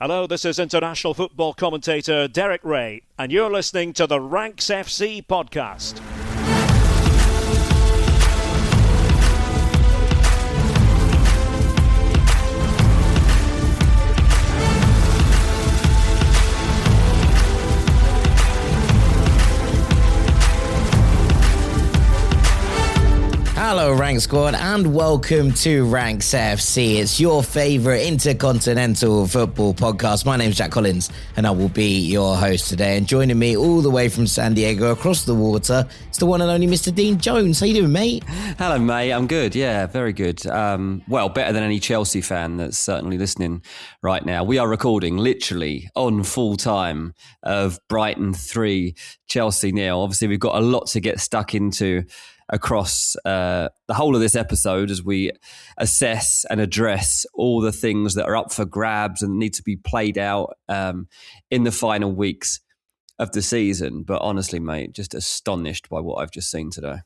Hello, this is international football commentator Derek Ray, and you're listening to the Ranks FC podcast. Hello Rank Squad and welcome to Ranks FC. It's your favourite intercontinental football podcast. My name's Jack Collins and I will be your host today. And joining me all the way from San Diego across the water, it's the one and only Mr. Dean Jones. How you doing, mate? Hello, mate. I'm good. Yeah, very good. Well, better than any Chelsea fan that's certainly listening right now. We are recording literally on full time of Brighton 3, Chelsea 0. Obviously, we've got a lot to get stuck into across the whole of this episode as we assess and address all the things that are up for grabs and need to be played out in the final weeks of the season. But honestly, mate, just astonished by what I've just seen today.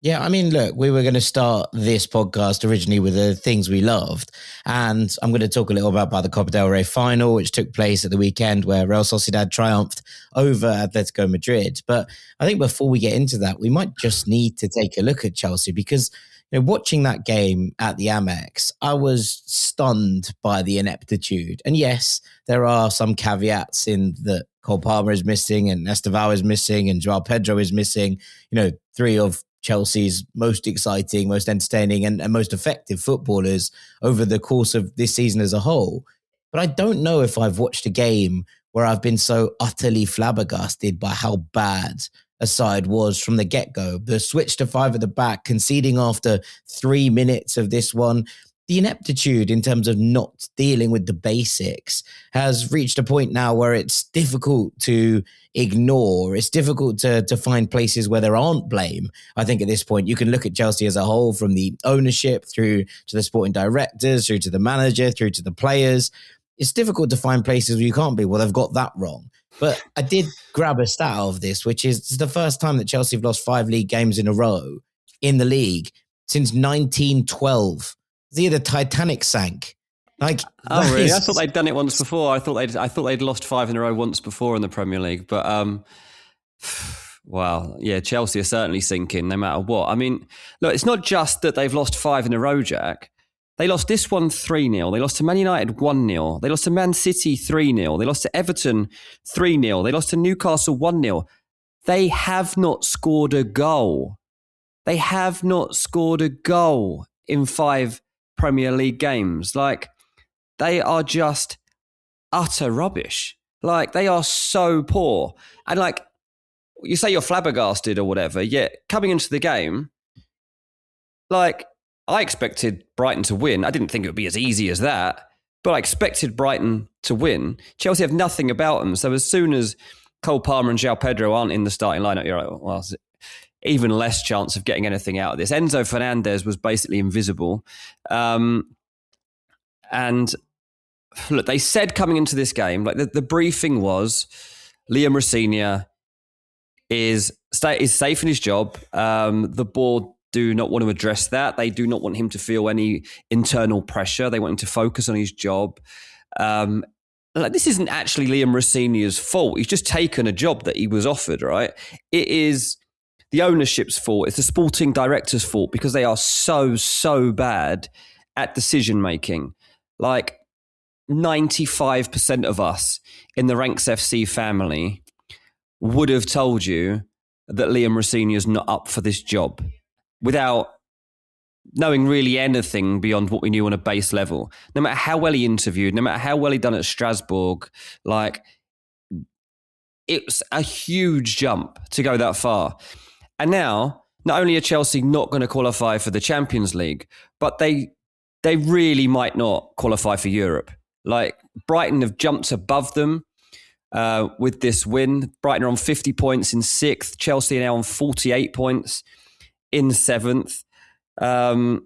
Yeah, I mean, look, we were going to start this podcast originally with the things we loved. And I'm going to talk a little about the Copa del Rey final, which took place at the weekend where Real Sociedad triumphed over Atletico Madrid. But I think before we get into that, we might just need to take a look at Chelsea because, you know, watching that game at the Amex, I was stunned by the ineptitude. And yes, there are some caveats in that Cole Palmer is missing and Estevao is missing and Joao Pedro is missing, you know, three of Chelsea's most exciting, most entertaining and most effective footballers over the course of this season as a whole. But I don't know if I've watched a game where I've been so utterly flabbergasted by how bad a side was from the get-go. The switch to 5 at the back, conceding after 3 minutes of this one. The ineptitude in terms of not dealing with the basics has reached a point now where it's difficult to ignore. It's difficult to find places where there aren't blame. I think at this point, you can look at Chelsea as a whole from the ownership through to the sporting directors, through to the manager, through to the players. It's difficult to find places where you can't be, well, they've got that wrong. But I did grab a stat of this, which is it's the first time that Chelsea have lost 5 league games in a row in the league since 1912. The year the Titanic sank. Like, oh really? I thought they'd done it once before. I thought they'd lost 5 in a row once before in the Premier League. But wow, yeah, Chelsea are certainly sinking no matter what. I mean, look, it's not just that they've lost 5 in a row, Jack. They lost this one 3-0. They lost to Man United 1-0. They lost to Man City 3-0. They lost to Everton 3-0. They lost to Newcastle 1-0. They have not scored a goal. They have not scored a goal in 5 Premier League games. Like, they are just utter rubbish. Like, they are so poor. And like, you say you're flabbergasted or whatever, yet coming into the game, like, I expected Brighton to win. I didn't think it would be as easy as that, but I expected Brighton to win. Chelsea have nothing about them. So as soon as Cole Palmer and Joao Pedro aren't in the starting lineup, you're like, well, even less chance of getting anything out of this. Enzo Fernandes was basically invisible. And look, they said coming into this game, like the briefing was Liam Rosenior is safe in his job. The board do not want to address that. They do not want him to feel any internal pressure. They want him to focus on his job. Like, this isn't actually Liam Rosenior's fault. He's just taken a job that he was offered, right? It is the ownership's fault. It's the sporting director's fault because they are so bad at decision making. Like 95% of us in the Ranks FC family would have told you that Liam Rosenior is not up for this job without knowing really anything beyond what we knew on a base level. No matter how well he interviewed, no matter how well he done at Strasbourg, like, it's a huge jump to go that far. And now, not only are Chelsea not going to qualify for the Champions League, but they really might not qualify for Europe. Like, Brighton have jumped above them with this win. Brighton are on 50 points in 6th. Chelsea are now on 48 points in 7th. And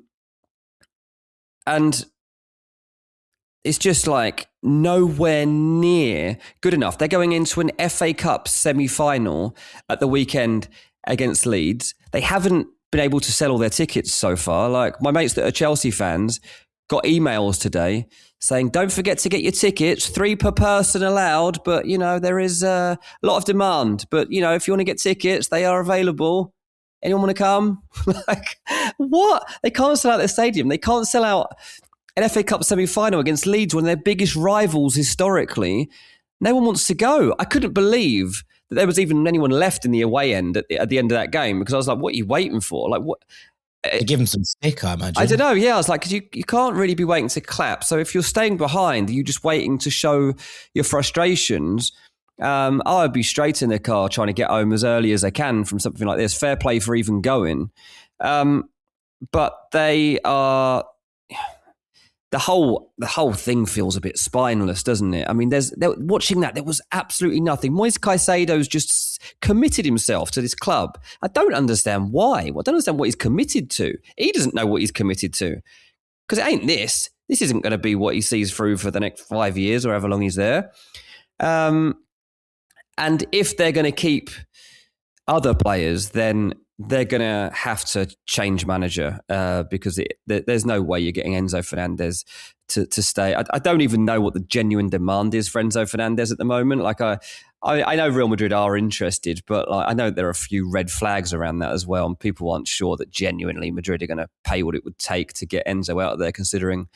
it's just like nowhere near good enough. They're going into an FA Cup semi-final at the weekend against Leeds. They haven't been able to sell all their tickets so far. Like, my mates that are Chelsea fans got emails today saying, don't forget to get your tickets, 3 per person allowed, but, there is a lot of demand. But, if you want to get tickets, they are available. Anyone want to come? Like, what? They can't sell out their stadium. They can't sell out an FA Cup semi-final against Leeds, one of their biggest rivals historically. No one wants to go. I couldn't believe that there was even anyone left in the away end at the end of that game, because I was like, what are you waiting for? Like, what? To give them some stick, I imagine. I don't know. Yeah, I was like, because you can't really be waiting to clap. So if you're staying behind, you're just waiting to show your frustrations. I would be straight in the car trying to get home as early as I can from something like this. Fair play for even going. But they are... The whole thing feels a bit spineless, doesn't it? I mean, watching that, there was absolutely nothing. Moise Caicedo's just committed himself to this club. I don't understand why. I don't understand what he's committed to. He doesn't know what he's committed to, because it ain't this. This isn't going to be what he sees through for the next 5 years or however long he's there. And if they're going to keep other players, then they're going to have to change manager because there's no way you're getting Enzo Fernandez to stay. I don't even know what the genuine demand is for Enzo Fernandez at the moment. Like I know Real Madrid are interested, but I know there are a few red flags around that as well, and people aren't sure that genuinely Madrid are going to pay what it would take to get Enzo out of there, considering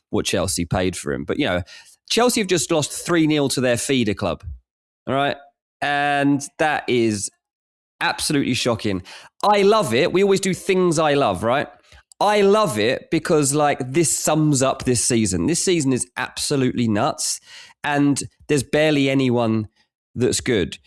what Chelsea paid for him. But, Chelsea have just lost 3-0 to their feeder club, all right? And that is absolutely shocking. I love it. We always do things I love, right? I love it because this sums up this season. This season is absolutely nuts, and there's barely anyone that's good.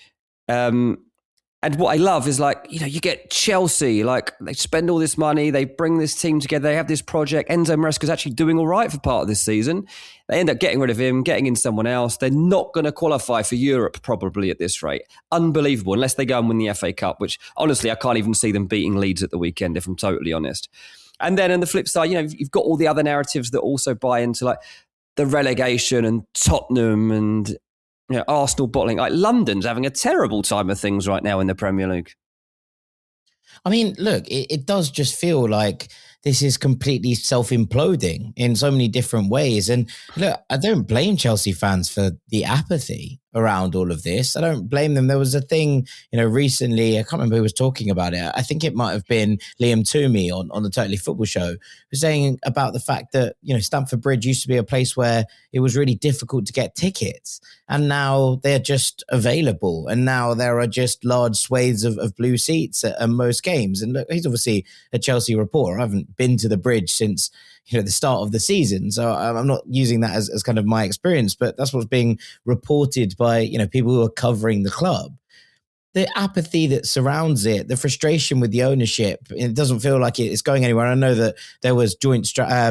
And what I love is you get Chelsea, they spend all this money, they bring this team together, they have this project. Enzo Maresca's actually doing all right for part of this season. They end up getting rid of him, getting in someone else. They're not going to qualify for Europe probably at this rate. Unbelievable, unless they go and win the FA Cup, which honestly, I can't even see them beating Leeds at the weekend, if I'm totally honest. And then on the flip side, you've got all the other narratives that also buy into the relegation and Tottenham and Arsenal bottling. London's having a terrible time of things right now in the Premier League. I mean, look, it does just feel like this is completely self-imploding in so many different ways. And look, I don't blame Chelsea fans for the apathy around all of this. I don't blame them. There was a thing, recently, I can't remember who was talking about it. I think it might have been Liam Toomey on the Totally Football Show, was saying about the fact that, Stamford Bridge used to be a place where it was really difficult to get tickets. And now they're just available. And now there are just large swathes of blue seats at most games. And look, he's obviously a Chelsea reporter. I haven't been to the bridge since the start of the season. So I'm not using that as kind of my experience, but that's what's being reported by, people who are covering the club. The apathy that surrounds it, the frustration with the ownership, it doesn't feel like it's going anywhere. I know that there was joint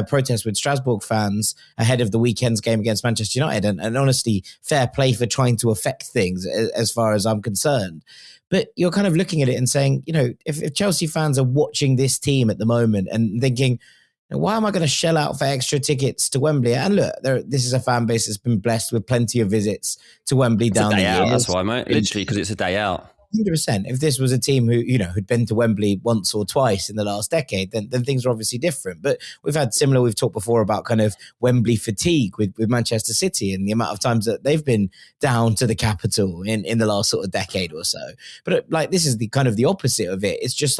protests with Strasbourg fans ahead of the weekend's game against Manchester United. And honestly, fair play for trying to affect things as far as I'm concerned. But you're kind of looking at it and saying, if Chelsea fans are watching this team at the moment and thinking, why am I going to shell out for extra tickets to Wembley? And look, this is a fan base that's been blessed with plenty of visits to Wembley down the years. That's why, mate. Literally, because it's a day out. 100%. If this was a team who, who'd been to Wembley once or twice in the last decade, then things are obviously different. But we've talked before about kind of Wembley fatigue with Manchester City and the amount of times that they've been down to the capital in the last sort of decade or so. But this is the kind of the opposite of it. It's just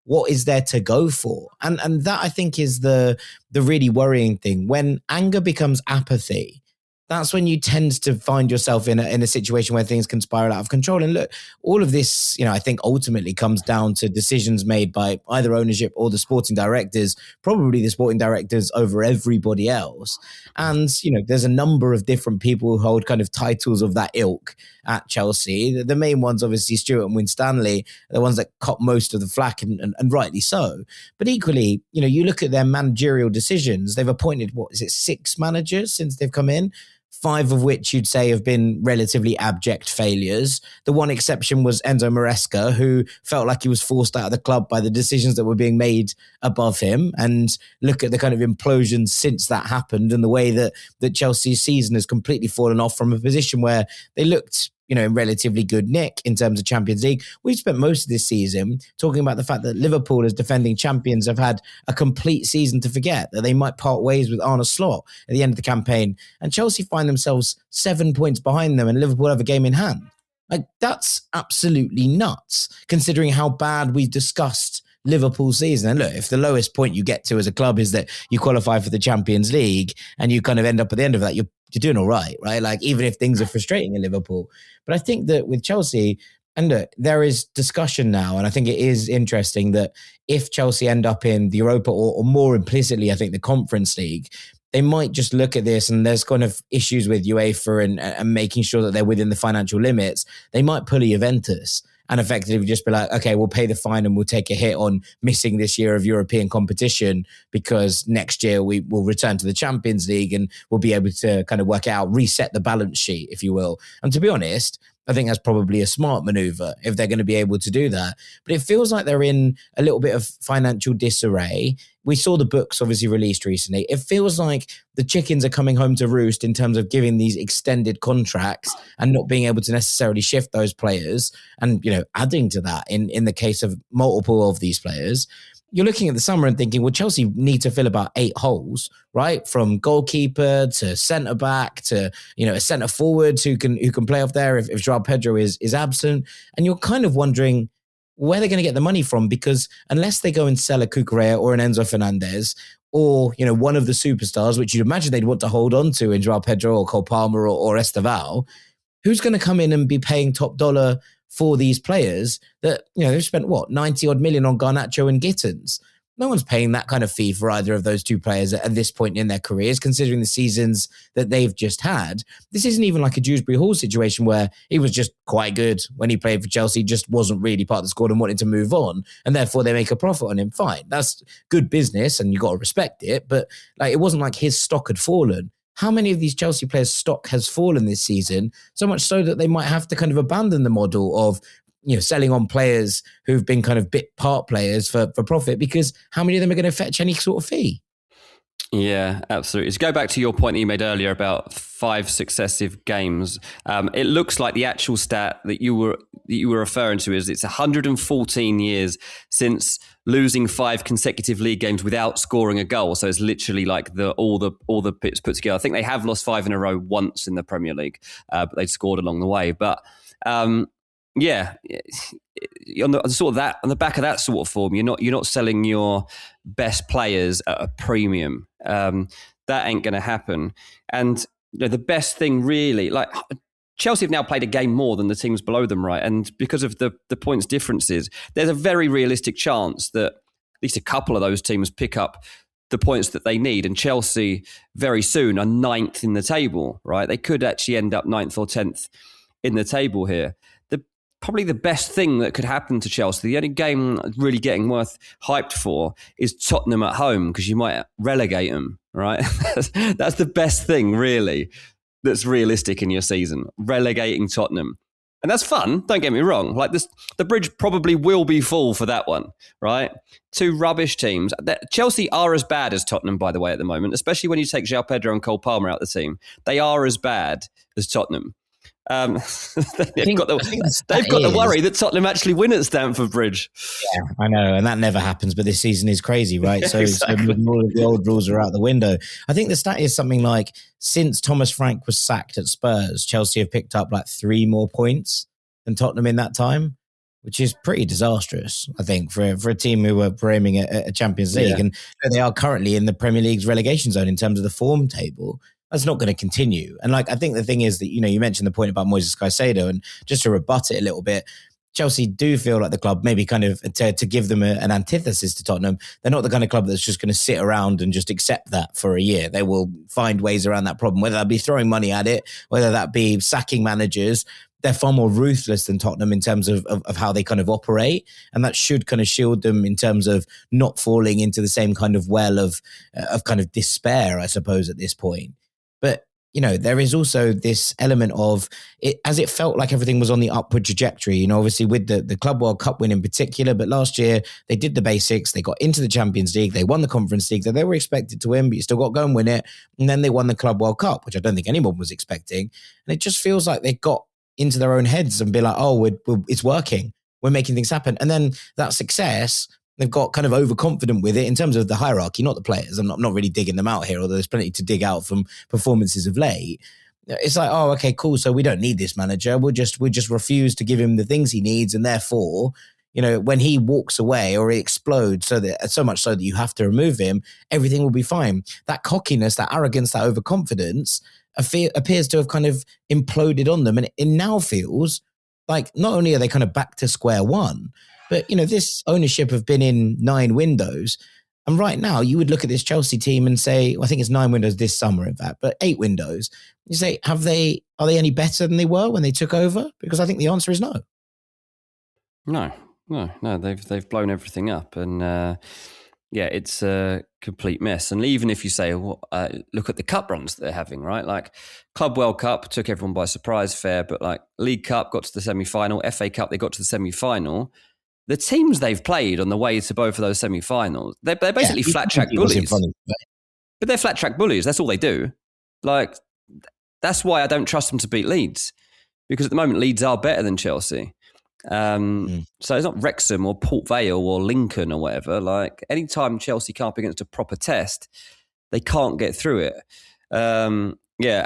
what is there to go for? And that, I think, is the really worrying thing. When anger becomes apathy, that's when you tend to find yourself in a situation where things can spiral out of control. And look, all of this, I think ultimately comes down to decisions made by either ownership or the sporting directors, probably the sporting directors over everybody else. And, there's a number of different people who hold kind of titles of that ilk at Chelsea. The main ones, obviously, Stuart and Winstanley, are the ones that cop most of the flack, and rightly so. But equally, you look at their managerial decisions. They've appointed, 6 managers since they've come in? 5 of which you'd say have been relatively abject failures. The one exception was Enzo Maresca, who felt like he was forced out of the club by the decisions that were being made above him. And look at the kind of implosion since that happened and the way that Chelsea's season has completely fallen off from a position where they looked in relatively good nick in terms of Champions League. We've spent most of this season talking about the fact that Liverpool, as defending champions, have had a complete season to forget, that they might part ways with Arne Slot at the end of the campaign. And Chelsea find themselves 7 points behind them and Liverpool have a game in hand. Like, that's absolutely nuts, considering how bad we've discussed Liverpool season. And look, if the lowest point you get to as a club is that you qualify for the Champions League and you kind of end up at the end of that, you're doing all right? Like, even if things are frustrating in Liverpool. But I think that with Chelsea, and look, there is discussion now, and I think it is interesting that if Chelsea end up in the Europa or more implicitly, I think the Conference League, they might just look at this, and there's kind of issues with UEFA and making sure that they're within the financial limits. They might pull a Juventus and effectively just be like, okay, we'll pay the fine and we'll take a hit on missing this year of European competition because next year we will return to the Champions League and we'll be able to kind of work it out, reset the balance sheet, if you will. And to be honest, I think that's probably a smart maneuver if they're going to be able to do that. But it feels like they're in a little bit of financial disarray. We saw the books obviously released recently. It feels like the chickens are coming home to roost in terms of giving these extended contracts and not being able to necessarily shift those players. And, adding to that in the case of multiple of these players, you're looking at the summer and thinking, well, Chelsea need to fill about 8 holes, right? From goalkeeper to centre back to, a centre forward who can play off there if João Pedro is absent. And you're kind of wondering where they're going to get the money from, because unless they go and sell a Cucurella or an Enzo Fernandez or, one of the superstars, which you'd imagine they'd want to hold on to in João Pedro or Cole Palmer or Esteval, who's going to come in and be paying top dollar for these players that, they've spent 90 odd million on Garnacho and Gittins? No one's paying that kind of fee for either of those two players at this point in their careers, considering the seasons that they've just had. This isn't even like a Dewsbury Hall situation where he was just quite good when he played for Chelsea, just wasn't really part of the squad and wanted to move on, and therefore they make a profit on him. Fine, that's good business and you got to respect it, but it wasn't like his stock had fallen. How many of these Chelsea players' stock has fallen this season? So much so that they might have to kind of abandon the model of, selling on players who've been kind of bit part players for profit, because how many of them are going to fetch any sort of fee? Yeah, absolutely. To go back to your point that you made earlier about 5 successive games, it looks like the actual stat that you were referring to is it's 114 years since losing 5 consecutive league games without scoring a goal. So it's literally like all the bits put together. I think they have lost 5 in a row once in the Premier League, but they'd scored along the way. But yeah, on the back of that sort of form, you're not selling your best players at a premium. That ain't going to happen. And the best thing really, like Chelsea have now played a game more than the teams below them, right? And because of the points differences, there's a very realistic chance that at least a couple of those teams pick up the points that they need. And Chelsea very soon are 9th in the table, right? They could actually end up 9th or 10th in the table here. Probably the best thing that could happen to Chelsea, the only game really getting worth hyped for, is Tottenham at home, because you might relegate them, right? That's the best thing, really, that's realistic in your season, relegating Tottenham. And that's fun, don't get me wrong. Like this, the bridge probably will be full for that one, right? 2 rubbish teams. Chelsea are as bad as Tottenham, by the way, at the moment, especially when you take João Pedro and Cole Palmer out of the team. They are as bad as Tottenham. They've got to worry that Tottenham actually win at Stamford Bridge. Yeah, I know, and that never happens. But this season is crazy, right? Yeah, so, exactly. so all of the old rules are out the window. I think the stat is something like since Thomas Frank was sacked at Spurs, Chelsea have picked up 3 more points than Tottenham in that time, which is pretty disastrous, I think, for a team who were aiming at a Champions League. Yeah. And they are currently in the Premier League's relegation zone in terms of the form table. That's not going to continue. And I think the thing is that, you mentioned the point about Moises Caicedo, and just to rebut it a little bit, Chelsea do feel like the club, maybe kind of to give them an antithesis to Tottenham, they're not the kind of club that's just going to sit around and just accept that for a year. They will find ways around that problem, whether that be throwing money at it, whether that be sacking managers. They're far more ruthless than Tottenham in terms of how they kind of operate. And that should kind of shield them in terms of not falling into the same kind of well of kind of despair, I suppose, at this point. But, there is also this element of it, as it felt like everything was on the upward trajectory, obviously with the Club World Cup win in particular. But last year they did the basics. They got into the Champions League. They won the Conference League that they were expected to win, but you still got to go and win it. And then they won the Club World Cup, which I don't think anyone was expecting. And it just feels like they got into their own heads and be like, oh, it's working. We're making things happen. And then that success, they've got kind of overconfident with it in terms of the hierarchy, not the players. I'm not really digging them out here, although there's plenty to dig out from performances of late. It's like, oh, okay, cool. So we don't need this manager. We'll just refuse to give him the things he needs. And therefore, when he walks away or he explodes so much so that you have to remove him, everything will be fine. That cockiness, that arrogance, that overconfidence appears to have kind of imploded on them. And it now feels like not only are they kind of back to square one, but, this ownership have been in 9 windows. And right now you would look at this Chelsea team and say, well, I think it's 9 windows this summer, in fact, but 8 windows. You say, are they any better than they were when they took over? Because I think the answer is no. No. They've blown everything up. And it's a complete mess. And even if you say, look at the cup runs they're having, right? Like Club World Cup took everyone by surprise, fair, but like League Cup got to the semi-final, FA Cup, they got to the semi-final. The teams they've played on the way to both of those semi-finals, they're basically flat-track bullies. But they're flat-track bullies. That's all they do. Like, that's why I don't trust them to beat Leeds. Because at the moment, Leeds are better than Chelsea. So it's not Wrexham or Port Vale or Lincoln or whatever. Like, anytime Chelsea come up against a proper test, they can't get through it.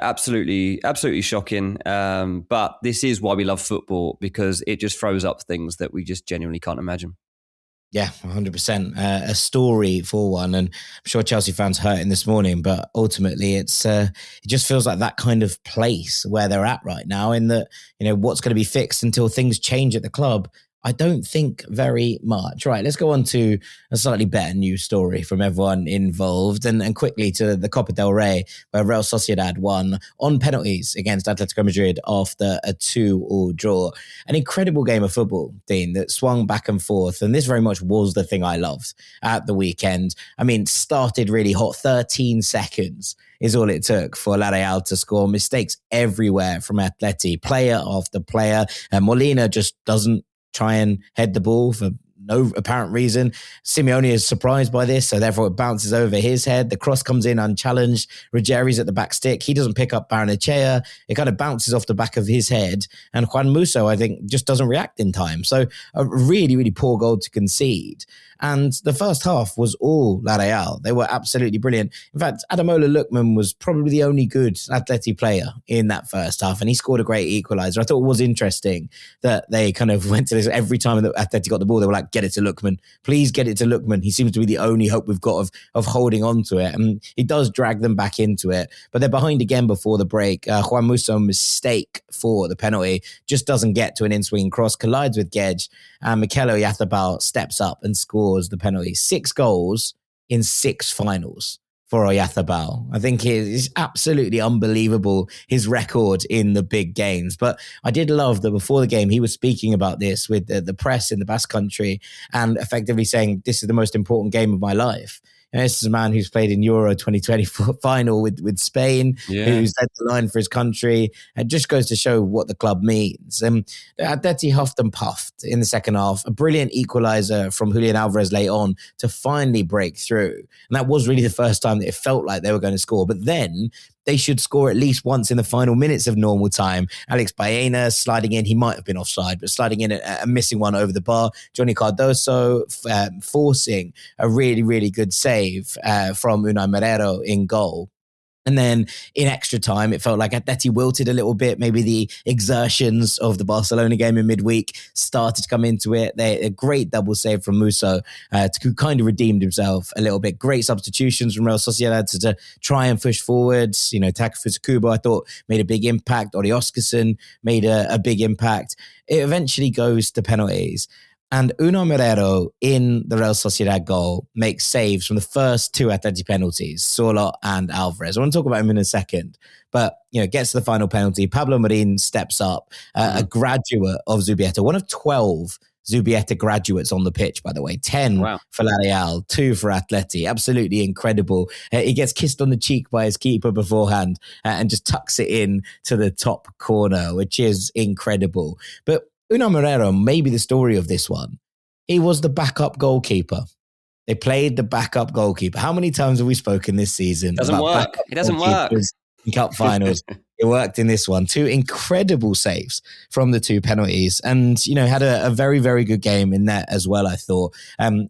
Absolutely shocking. But this is why we love football, because it just throws up things that we just genuinely can't imagine. Yeah, 100%. A story for one. And I'm sure Chelsea fans hurting this morning, but ultimately it just feels like that kind of place where they're at right now, in that, what's going to be fixed until things change at the club. I don't think very much. Right, let's go on to a slightly better news story from everyone involved, and quickly to the Copa del Rey, where Real Sociedad won on penalties against Atletico Madrid after a 2-2 draw. An incredible game of football, Dean, that swung back and forth, and this very much was the thing I loved at the weekend. I mean, started really hot, 13 seconds is all it took for La Real to score. Mistakes everywhere from Atleti, player after player, and Molina just doesn't try and head the ball for no apparent reason. Simeone is surprised by this, so therefore it bounces over his head. The cross comes in unchallenged. Ruggieri's at the back stick. He doesn't pick up Barrenechea. It kind of bounces off the back of his head. And Juan Musso, I think, just doesn't react in time. So a really, really poor goal to concede. And the first half was all La Real. They were absolutely brilliant. In fact, Ademola Lookman was probably the only good Atleti player in that first half, and he scored a great equaliser. I thought it was interesting that they kind of went to this every time that Atleti got the ball. They were like, get it to Lookman. Please get it to Lookman. He seems to be the only hope we've got of holding on to it. And he does drag them back into it. But they're behind again before the break. Juan Musso, mistake for the penalty, just doesn't get to an in-swinging cross, collides with Gedge, and Mikel Oyarzabal steps up and scores the penalty. 6 goals in 6 finals for Oyarzabal. I think it is absolutely unbelievable, his record in the big games. But I did love that before the game, he was speaking about this with the press in the Basque Country and effectively saying, this is the most important game of my life. And this is a man who's played in Euro 2020 final with Spain, who's led the line for his country. It just goes to show what the club means. Atleti huffed and puffed in the second half. A brilliant equaliser from Julian Alvarez late on to finally break through. And that was really the first time that it felt like they were going to score. But then they should score at least once in the final minutes of normal time. Alex Baena sliding in. He might have been offside, but sliding in a missing one over the bar. Johnny Cardoso forcing a really, really good save from Unai Moreira in goal. And then in extra time, it felt like Atleti wilted a little bit. Maybe the exertions of the Barcelona game in midweek started to come into it. A great double save from Musso to kind of redeemed himself a little bit. Great substitutions from Real Sociedad to try and push forwards. Takefusa Kubo, I thought, made a big impact. Ori Oskarsson made a big impact. It eventually goes to penalties. And Unai Moreira in the Real Sociedad goal makes saves from the first 2 Atleti penalties, Sola and Alvarez. I want to talk about him in a second, but gets to the final penalty. Pablo Marin steps up, a graduate of Zubieta, one of 12 Zubieta graduates on the pitch, by the way. 10 for La Real, 2 for Atleti. Absolutely incredible. He gets kissed on the cheek by his keeper beforehand and just tucks it in to the top corner, which is incredible. But Unai Moreira, maybe the story of this one, he was the backup goalkeeper. They played the backup goalkeeper. How many times have we spoken this season? It doesn't work. in cup finals. It worked in this one. 2 incredible saves from the 2 penalties, and had a very, very good game in that as well, I thought. And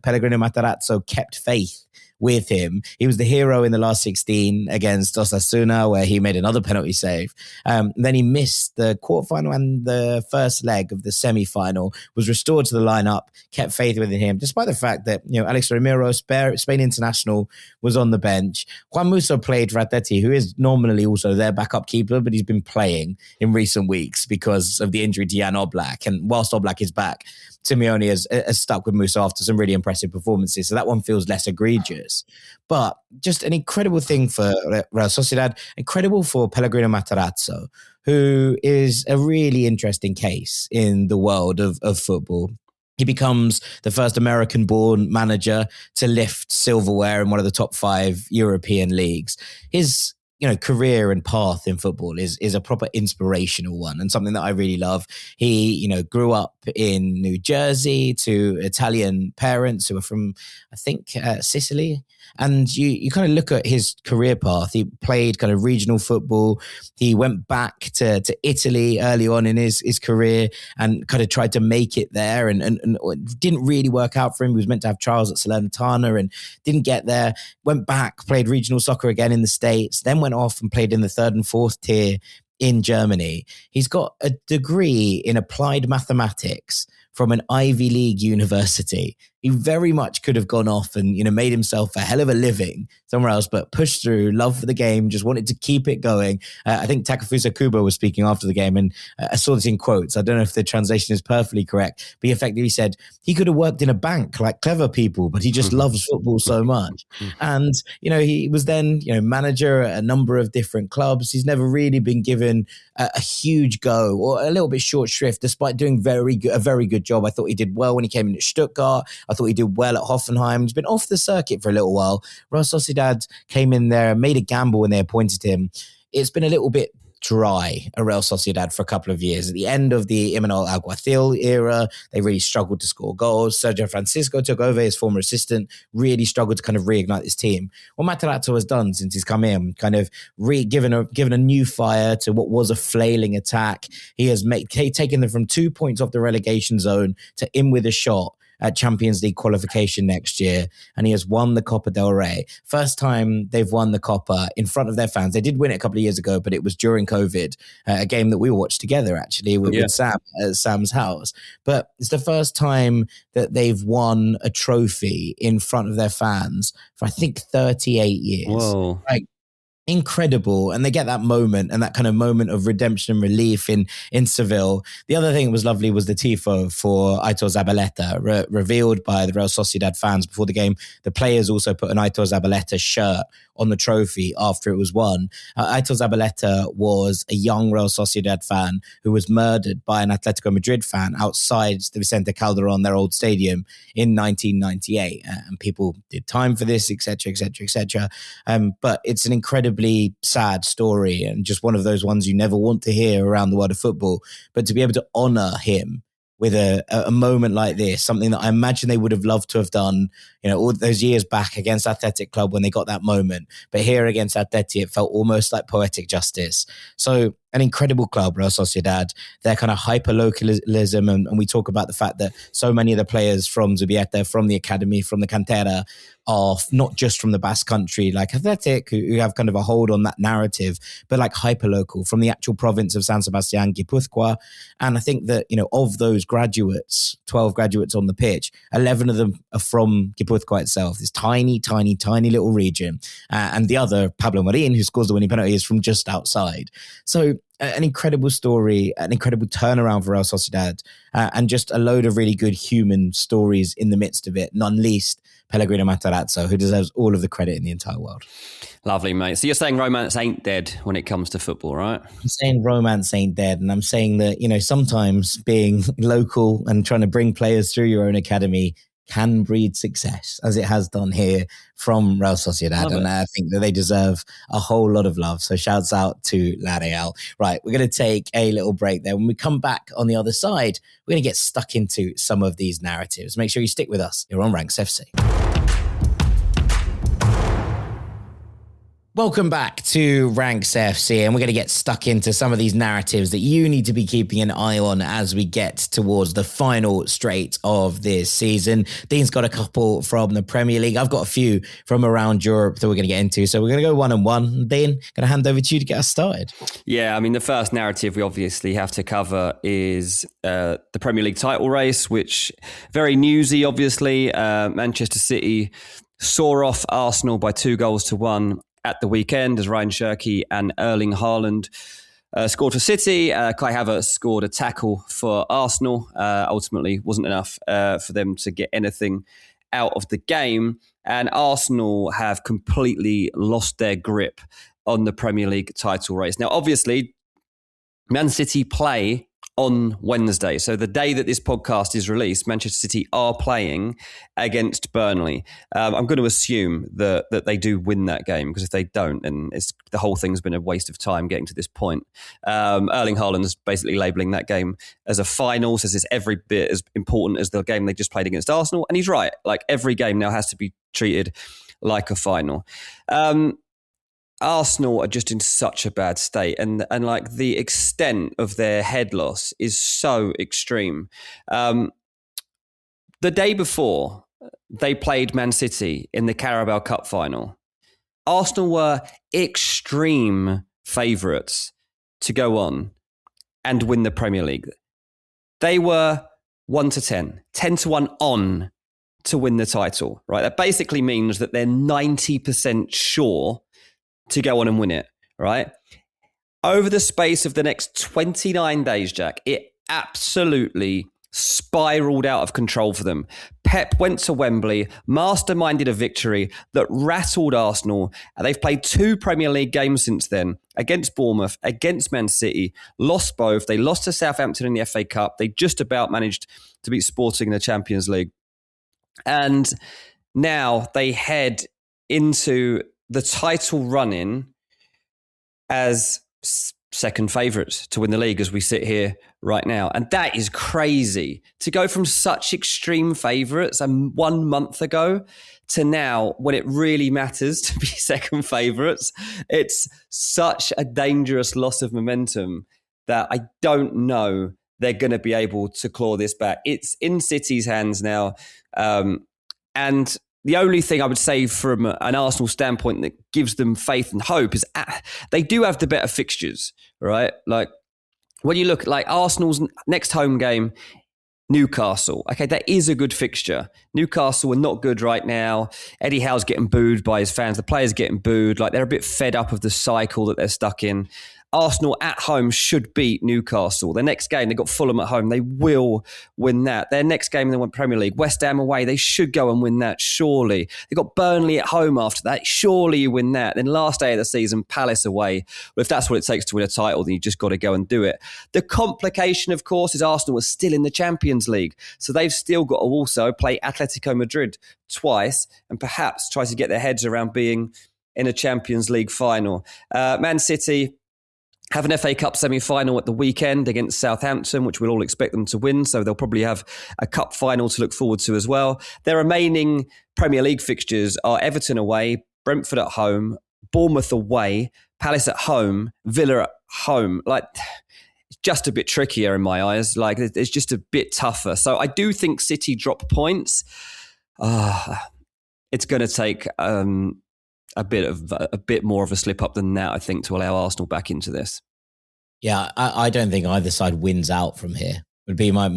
Pellegrino Matarazzo kept faith with him. He was the hero in the last 16 against Osasuna, where he made another penalty save. Then he missed the quarterfinal and the first leg of the semi-final, was restored to the lineup, kept faith within him, despite the fact that, Alex Ramiro, Spain international, was on the bench. Juan Musso played for Atleti, who is normally also their backup keeper, but he's been playing in recent weeks because of the injury to Jan Oblak. And whilst Oblak is back, Simeone has stuck with Musso after some really impressive performances. So that one feels less egregious. But just an incredible thing for Real Sociedad, incredible for Pellegrino Matarazzo, who is a really interesting case in the world of football. He becomes the first American-born manager to lift silverware in one of the top 5 European leagues. His career and path in football is a proper inspirational one, and something that I really love. He, grew up in New Jersey to Italian parents who are from, I think, Sicily. And you kind of look at his career path. He played kind of regional football. He went back to Italy early on in his career and kind of tried to make it there, and it didn't really work out for him. He was meant to have trials at Salernitana and didn't get there. Went back, played regional soccer again in the States, then went off and played in the 3rd and 4th tier in Germany. He's got a degree in applied mathematics from an Ivy League university. He very much could have gone off and, made himself a hell of a living somewhere else, but pushed through, love for the game, just wanted to keep it going. I think Takefusa Kubo was speaking after the game, and I saw this in quotes. I don't know if the translation is perfectly correct, but he effectively said he could have worked in a bank like clever people, but he just loves football so much. And, he was then, manager at a number of different clubs. He's never really been given a huge go or a little bit short shrift, despite doing a very good job. I thought he did well when he came in at Stuttgart. I thought he did well at Hoffenheim. He's been off the circuit for a little while. Real Sociedad came in there, made a gamble when they appointed him. It's been a little bit dry at Real Sociedad for a couple of years. At the end of the Imanol Alguacil era, they really struggled to score goals. Sergio Francisco took over, his former assistant, really struggled to kind of reignite this team. What Matarazzo has done since he's come in, kind of given a new fire to what was a flailing attack. He has taken them from 2 points off the relegation zone to in with a shot at Champions League qualification next year, and he has won the Copa del Rey. First time they've won the Copa in front of their fans. They did win it a couple of years ago, but it was during COVID, a game that we watched together, actually, with Sam at Sam's house. But it's the first time that they've won a trophy in front of their fans for, I think, 38 years. Whoa. Incredible. And they get that moment and that kind of moment of redemption and relief in Seville. The other thing that was lovely was the tifo for Aitor Zabaleta, revealed by the Real Sociedad fans before the game. The players also put an Aitor Zabaleta shirt on the trophy after it was won. Aitor Zabaleta was a young Real Sociedad fan who was murdered by an Atletico Madrid fan outside the Vicente Calderón, their old stadium, in 1998. And people did time for this, etc., etc., etc. But it's an incredibly sad story and just one of those ones you never want to hear around the world of football. But to be able to honour him with a moment like this, something that I imagine they would have loved to have done, all those years back against Athletic Club when they got that moment. But here against Atleti, it felt almost like poetic justice. So an incredible club, Real Sociedad, their kind of hyper-localism. And we talk about the fact that so many of the players from Zubieta, from the academy, from the Cantera, are not just from the Basque Country, like Athletic, who have kind of a hold on that narrative, but like hyper-local, from the actual province of San Sebastián, Guipúzcoa. And I think that, of those graduates, 12 graduates on the pitch, 11 of them are from Guipúzcoa itself, this tiny, tiny, tiny little region. And the other, Pablo Marín, who scores the winning penalty, is from just outside. So an incredible story, an incredible turnaround for Real Sociedad, and just a load of really good human stories in the midst of it, none least Pellegrino Matarazzo, who deserves all of the credit in the entire world. Lovely, mate. So you're saying romance ain't dead when it comes to football, right? I'm saying romance ain't dead, and I'm saying that, sometimes being local and trying to bring players through your own academy can breed success, as it has done here from Real Sociedad. And I think that they deserve a whole lot of love. So shouts out to La Real. Right, we're going to take a little break there. When we come back on the other side, we're going to get stuck into some of these narratives. Make sure you stick with us. You're on Ranks FC. Welcome back to Ranks FC, and we're going to get stuck into some of these narratives that you need to be keeping an eye on as we get towards the final straight of this season. Dean's got a couple from the Premier League. I've got a few from around Europe that we're going to get into. So we're going to go one on one. Dean, going to hand over to you to get us started. Yeah, I mean, the first narrative we obviously have to cover is the Premier League title race, which very newsy, obviously. Manchester City saw off Arsenal by 2-1 at the weekend as Ryan Cherki and Erling Haaland scored for City. Kai Havertz scored a tackle for Arsenal. Ultimately, wasn't enough for them to get anything out of the game. And Arsenal have completely lost their grip on the Premier League title race. Now, obviously, Man City play on Wednesday. So the day that this podcast is released, Manchester City are playing against Burnley. I'm going to assume that they do win that game, because if they don't, then the whole thing's been a waste of time getting to this point. Erling Haaland is basically labelling that game as a final, says it's every bit as important as the game they just played against Arsenal. And he's right. Like, every game now has to be treated like a final. Arsenal are just in such a bad state, and like the extent of their head loss is so extreme. The day before they played Man City in the Carabao Cup final, Arsenal were extreme favourites to go on and win the Premier League. They were 1-10, 10-1 on to win the title, right? That basically means that they're 90% sure to go on and win it, right? Over the space of the next 29 days, Jack, it absolutely spiraled out of control for them. Pep went to Wembley, masterminded a victory that rattled Arsenal. And they've played 2 Premier League games since then, against Bournemouth, against Man City, lost both. They lost to Southampton in the FA Cup. They just about managed to beat Sporting in the Champions League. And now they head into the title run-in as second favourites to win the league as we sit here right now. And that is crazy. To go from such extreme favourites 1 month ago to now, when it really matters to be second favourites, it's such a dangerous loss of momentum that I don't know they're going to be able to claw this back. It's in City's hands now. And the only thing I would say from an Arsenal standpoint that gives them faith and hope is they do have the better fixtures, right? Like, when you look at like Arsenal's next home game, Newcastle. Okay, that is a good fixture. Newcastle are not good right now. Eddie Howe's getting booed by his fans. The players getting booed. Like, they're a bit fed up of the cycle that they're stuck in. Arsenal at home should beat Newcastle. Their next game, they've got Fulham at home. They will win that. Their next game, they won Premier League. West Ham away, they should go and win that, surely. They've got Burnley at home after that. Surely you win that. Then last day of the season, Palace away. Well, if that's what it takes to win a title, then you just got to go and do it. The complication, of course, is Arsenal are still in the Champions League. So they've still got to also play Atletico Madrid twice and perhaps try to get their heads around being in a Champions League final. Man City have an FA Cup semi-final at the weekend against Southampton, which we'll all expect them to win. So they'll probably have a cup final to look forward to as well. Their remaining Premier League fixtures are Everton away, Brentford at home, Bournemouth away, Palace at home, Villa at home. Like, it's just a bit trickier in my eyes. Like, it's just a bit tougher. So I do think City drop points. It's going to take a bit more of a slip up than that, I think, to allow Arsenal back into this. Yeah, I don't think either side wins out from here. Would be my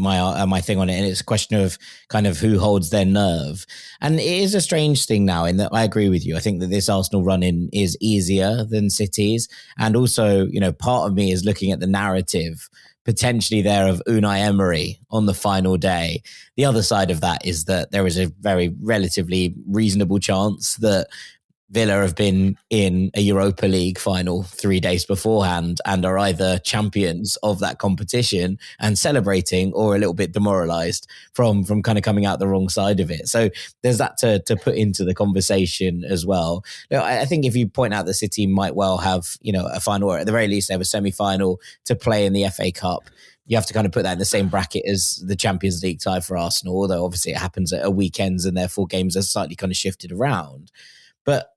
thing on it, and it's a question of kind of who holds their nerve. And it is a strange thing now, in that I agree with you. I think that this Arsenal run-in is easier than City's, and also, you know, part of me is looking at the narrative potentially there of Unai Emery on the final day. The other side of that is that there is a very relatively reasonable chance that Villa have been in a Europa League final 3 days beforehand and are either champions of that competition and celebrating, or a little bit demoralised from kind of coming out the wrong side of it. So there's that to put into the conversation as well. I think if you point out the City might well have, you know, a final, or at the very least they have a semi-final to play in the FA Cup, you have to kind of put that in the same bracket as the Champions League tie for Arsenal, although obviously it happens at weekends and therefore games are slightly kind of shifted around. But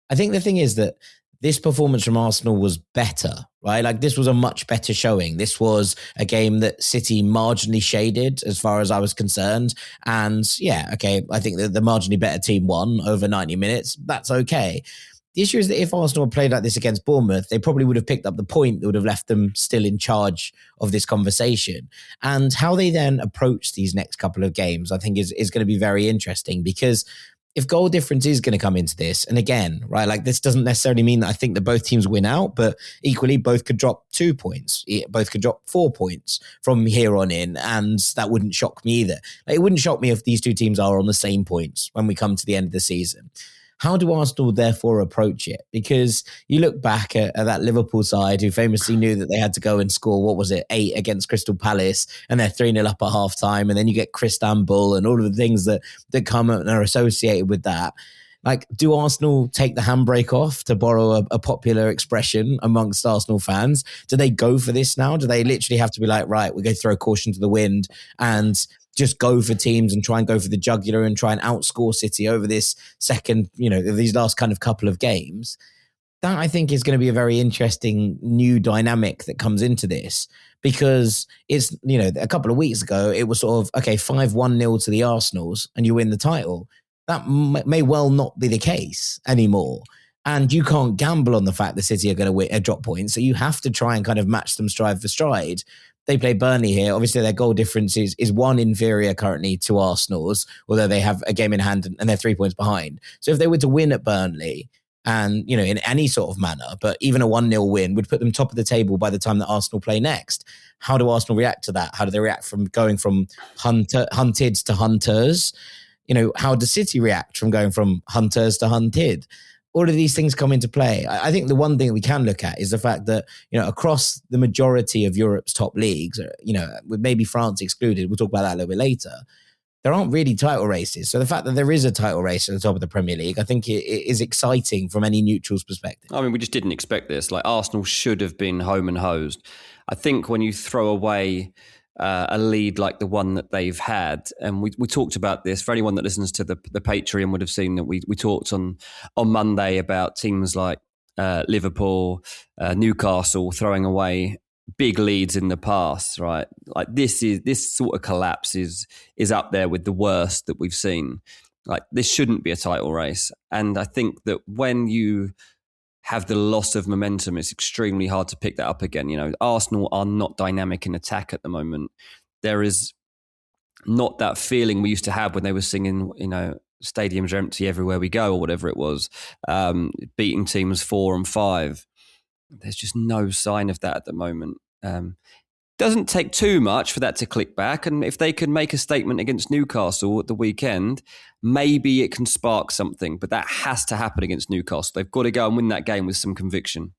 I think the thing is that this performance from Arsenal was better, right? Like this was a much better showing. This was a game that City marginally shaded as far as I was concerned. And yeah, okay, I think that the marginally better team won over 90 minutes. That's okay. The issue is that if Arsenal had played like this against Bournemouth, they probably would have picked up the point that would have left them still in charge of this conversation. And how they then approach these next couple of games, I think is going to be very interesting, because if goal difference is going to come into this, and again, right, like this doesn't necessarily mean that I think that both teams win out, but equally both could drop 2 points, both could drop 4 points from here on in, and that wouldn't shock me either. Like, it wouldn't shock me if these two teams are on the same points when we come to the end of the season. How do Arsenal therefore approach it? Because you look back at that Liverpool side who famously knew that they had to go and score, 8 against Crystal Palace, and they're 3-0 up at half time. And then you get Istanbul and all of the things that come and are associated with that. Like, do Arsenal take the handbrake off, to borrow a popular expression amongst Arsenal fans? Do they go for this now? Do they literally have to be like, right, we're going to throw caution to the wind and just go for teams and try and go for the jugular and try and outscore City over this second, these last kind of couple of games? That, I think, is going to be a very interesting new dynamic that comes into this, because it's, a couple of weeks ago, it was sort of, okay, 5-1-0 to the Arsenals and you win the title. That may well not be the case anymore. And you can't gamble on the fact that City are going to drop points. So you have to try and kind of match them stride for stride. They play Burnley here. Obviously, their goal difference is one inferior currently to Arsenal's, although they have a game in hand and they're 3 points behind. So if they were to win at Burnley, and, in any sort of manner, but even a 1-0 win would put them top of the table by the time that Arsenal play next. How do Arsenal react to that? How do they react from going from hunted to hunters? How does City react from going from hunters to hunted? All of these things come into play. I think the one thing that we can look at is the fact that, across the majority of Europe's top leagues, with maybe France excluded, we'll talk about that a little bit later, there aren't really title races. So the fact that there is a title race at the top of the Premier League, I think it is exciting from any neutral's perspective. I mean, we just didn't expect this. Like, Arsenal should have been home and hosed. I think when you throw away a lead like the one that they've had, and we talked about this, for anyone that listens to the Patreon would have seen that we talked on Monday about teams like Liverpool, Newcastle throwing away big leads in the past, right? Like, this sort of collapse is up there with the worst that we've seen. Like, this shouldn't be a title race. And I think that when you have the loss of momentum, it's extremely hard to pick that up again. Arsenal are not dynamic in attack at the moment. There is not that feeling we used to have when they were singing, stadiums are empty everywhere we go, or whatever it was, beating teams 4 and 5. There's just no sign of that at the moment. Doesn't take too much for that to click back. And if they can make a statement against Newcastle at the weekend, maybe it can spark something. But that has to happen against Newcastle. They've got to go and win that game with some conviction.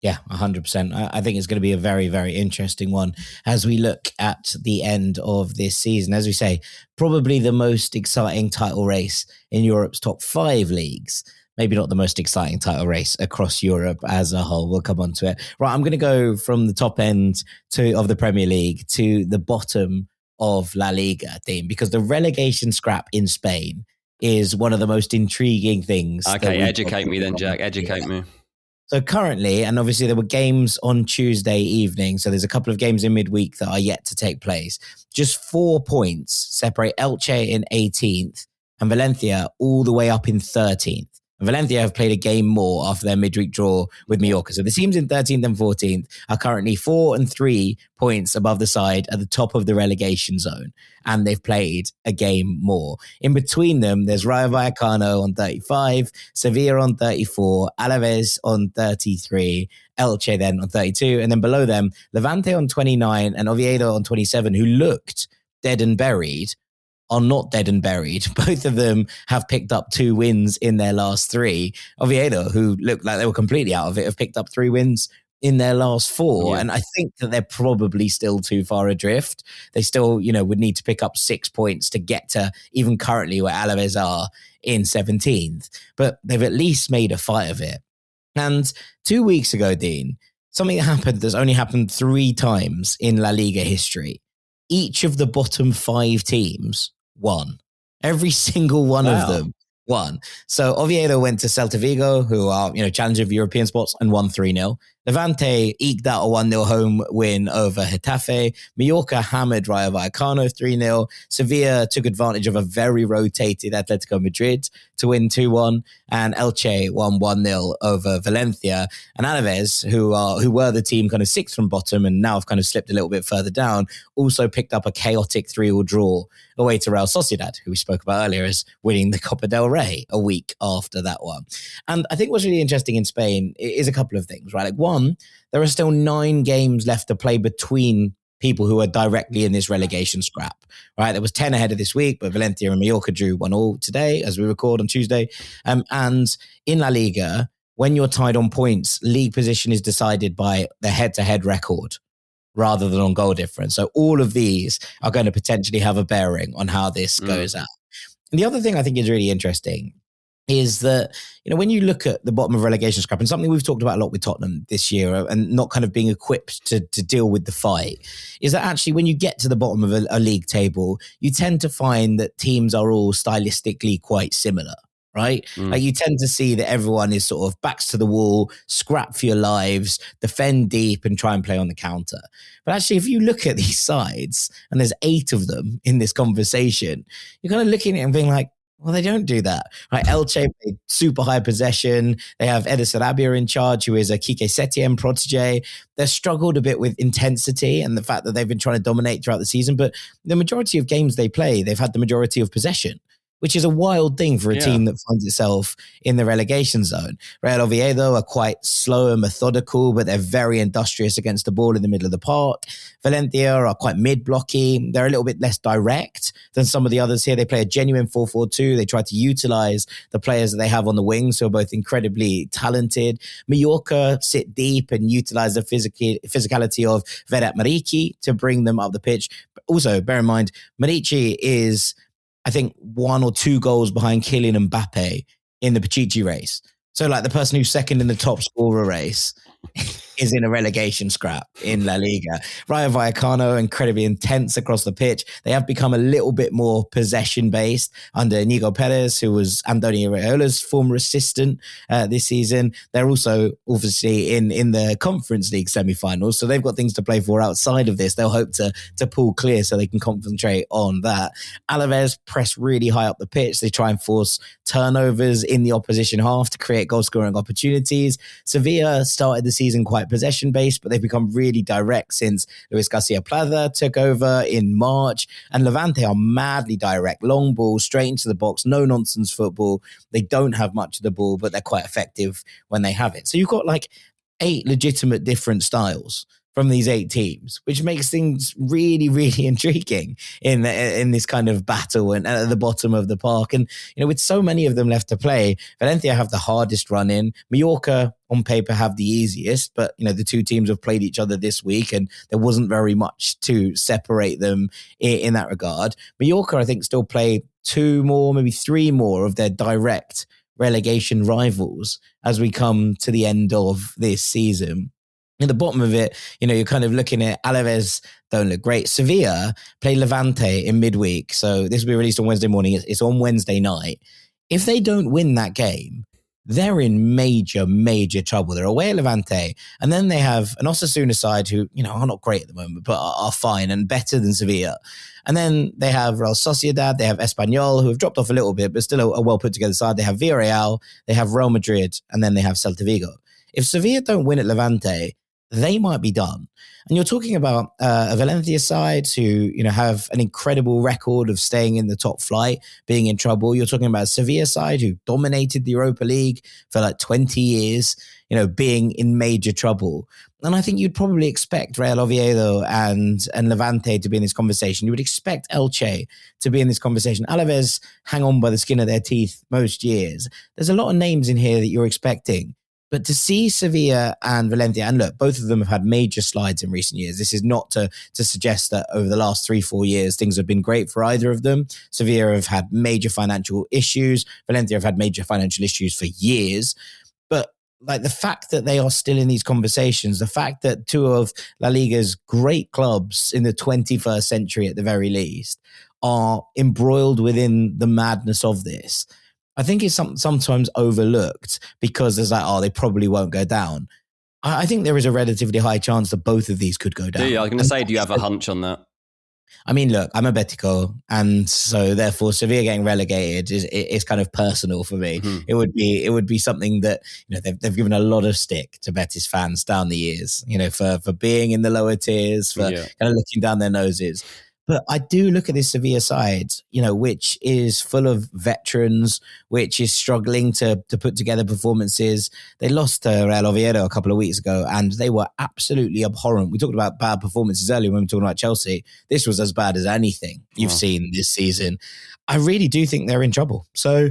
Yeah, 100%. I think it's going to be a very, very interesting one as we look at the end of this season. As we say, probably the most exciting title race in Europe's top 5 leagues. Maybe not the most exciting title race across Europe as a whole. We'll come on to it. Right, I'm going to go from the top end of the Premier League to the bottom of La Liga, Dean, because the relegation scrap in Spain is one of the most intriguing things. Okay, educate me then, Jack. Educate me. So currently, and obviously there were games on Tuesday evening, so there's a couple of games in midweek that are yet to take place. Just 4 points separate Elche in 18th and Valencia all the way up in 13th. Valencia have played a game more after their midweek draw with Mallorca. So the teams in 13th and 14th are currently 4 and 3 points above the side at the top of the relegation zone. And they've played a game more. In between them, there's Rayo Vallecano on 35, Sevilla on 34, Alaves on 33, Elche then on 32. And then below them, Levante on 29 and Oviedo on 27, who looked dead and buried, are not dead and buried. Both of them have picked up 2 wins in their last 3. Oviedo, who looked like they were completely out of it, have picked up 3 wins in their last 4. Yeah. And I think that they're probably still too far adrift. They still, would need to pick up 6 points to get to even currently where Alaves are in 17th. But they've at least made a fight of it. And 2 weeks ago, Dean, something happened that's only happened 3 times in La Liga history. Each of the bottom 5 teams won. Every single one of them won. So Oviedo went to Celta Vigo, who are, challenger of European spots, and won 3-0. Levante eked out a 1-0 home win over Getafe. Mallorca hammered Rayo Vallecano 3-0. Sevilla took advantage of a very rotated Atletico Madrid to win 2-1. And Elche won 1-0 over Valencia. And Alaves, who were the team kind of sixth from bottom and now have kind of slipped a little bit further down, also picked up a chaotic 3-3 draw away to Real Sociedad, who we spoke about earlier as winning the Copa del Rey a week after that one. And I think what's really interesting in Spain is a couple of things, right? Like, one, there are still 9 games left to play between people who are directly in this relegation scrap, right? There was 10 ahead of this week, but Valencia and Mallorca drew 1-1 today as we record on Tuesday. And in La Liga, when you're tied on points, league position is decided by the head-to-head record rather than on goal difference. So all of these are going to potentially have a bearing on how this goes out. And the other thing I think is really interesting is that, when you look at the bottom of relegation scrap, and something we've talked about a lot with Tottenham this year and not kind of being equipped to deal with the fight, is that actually when you get to the bottom of a league table, you tend to find that teams are all stylistically quite similar. Right? Like, you tend to see that everyone is sort of backs to the wall, scrap for your lives, defend deep and try and play on the counter. But actually, if you look at these sides, and there's 8 of them in this conversation, you're kind of looking at it and being like, well, they don't do that. Right? Elche played super high possession. They have Eder Sarabia in charge, who is a Quique Setien protege. They've struggled a bit with intensity and the fact that they've been trying to dominate throughout the season. But the majority of games they play, they've had the majority of possession, which is a wild thing for a team that finds itself in the relegation zone. Real Oviedo are quite slow and methodical, but they're very industrious against the ball in the middle of the park. Valencia are quite mid-blocky. They're a little bit less direct than some of the others here. They play a genuine 4-4-2. They try to utilize the players that they have on the wings, who are both incredibly talented. Mallorca sit deep and utilize the physicality of Vedat Marici to bring them up the pitch. But also, bear in mind, Marici is, I think, 1 or 2 goals behind Kylian Mbappe in the Pichichi race. So, like, the person who's second in the top scorer race is in a relegation scrap in La Liga. Rayo Vallecano, incredibly intense across the pitch. They have become a little bit more possession-based under Inigo Perez, who was Antonio Iraola's former assistant this season. They're also, obviously, in the Conference League semi-finals, so they've got things to play for outside of this. They'll hope to pull clear so they can concentrate on that. Alaves press really high up the pitch. They try and force turnovers in the opposition half to create goal-scoring opportunities. Sevilla started the season quite possession-based, but they've become really direct since Luis Garcia Plata took over in March. And Levante are madly direct. Long ball, straight into the box, no-nonsense football. They don't have much of the ball, but they're quite effective when they have it. So you've got like 8 legitimate different styles from these 8 teams, which makes things really, really intriguing in this kind of battle and at the bottom of the park. And, with so many of them left to play, Valencia have the hardest run in. Mallorca, on paper, have the easiest, but, the 2 teams have played each other this week and there wasn't very much to separate them in that regard. Mallorca, I think, still play 2 more, maybe 3 more of their direct relegation rivals as we come to the end of this season. At the bottom of it, you're kind of looking at Alaves don't look great. Sevilla play Levante in midweek. So this will be released on Wednesday morning. It's on Wednesday night. If they don't win that game, they're in major, major trouble. They're away at Levante. And then they have an Osasuna side who, are not great at the moment, but are fine and better than Sevilla. And then they have Real Sociedad. They have Espanyol, who have dropped off a little bit, but still a well put together side. They have Villarreal. They have Real Madrid. And then they have Celta Vigo. If Sevilla don't win at Levante, they might be done. And you're talking about a Valencia side who, have an incredible record of staying in the top flight, being in trouble. You're talking about a Sevilla side who dominated the Europa League for like 20 years, being in major trouble. And I think you'd probably expect Real Oviedo and Levante to be in this conversation. You would expect Elche to be in this conversation. Alaves hang on by the skin of their teeth most years. There's a lot of names in here that you're expecting. But to see Sevilla and Valencia, and look, both of them have had major slides in recent years. This is not to suggest that over the last 3-4 years, things have been great for either of them. Sevilla have had major financial issues. Valencia have had major financial issues for years. But like the fact that they are still in these conversations, the fact that 2 of La Liga's great clubs in the 21st century at the very least are embroiled within the madness of this, I think it's sometimes overlooked because there's like, oh, they probably won't go down. I think there is a relatively high chance that both of these could go down. I was going to say, do you have a hunch on that? I mean, look, I'm a Betico, and so therefore Sevilla getting relegated is kind of personal for me. Mm-hmm. It would be something that, you know, they've given a lot of stick to Betis fans down the years, you know, for being in the lower tiers, for kind of looking down their noses. But I do look at this Sevilla side, you know, which is full of veterans, which is struggling to put together performances. They lost to Real Oviedo a couple of weeks ago, and they were absolutely abhorrent. We talked about bad performances earlier when we were talking about Chelsea. This was as bad as anything you've seen this season. I really do think they're in trouble. So,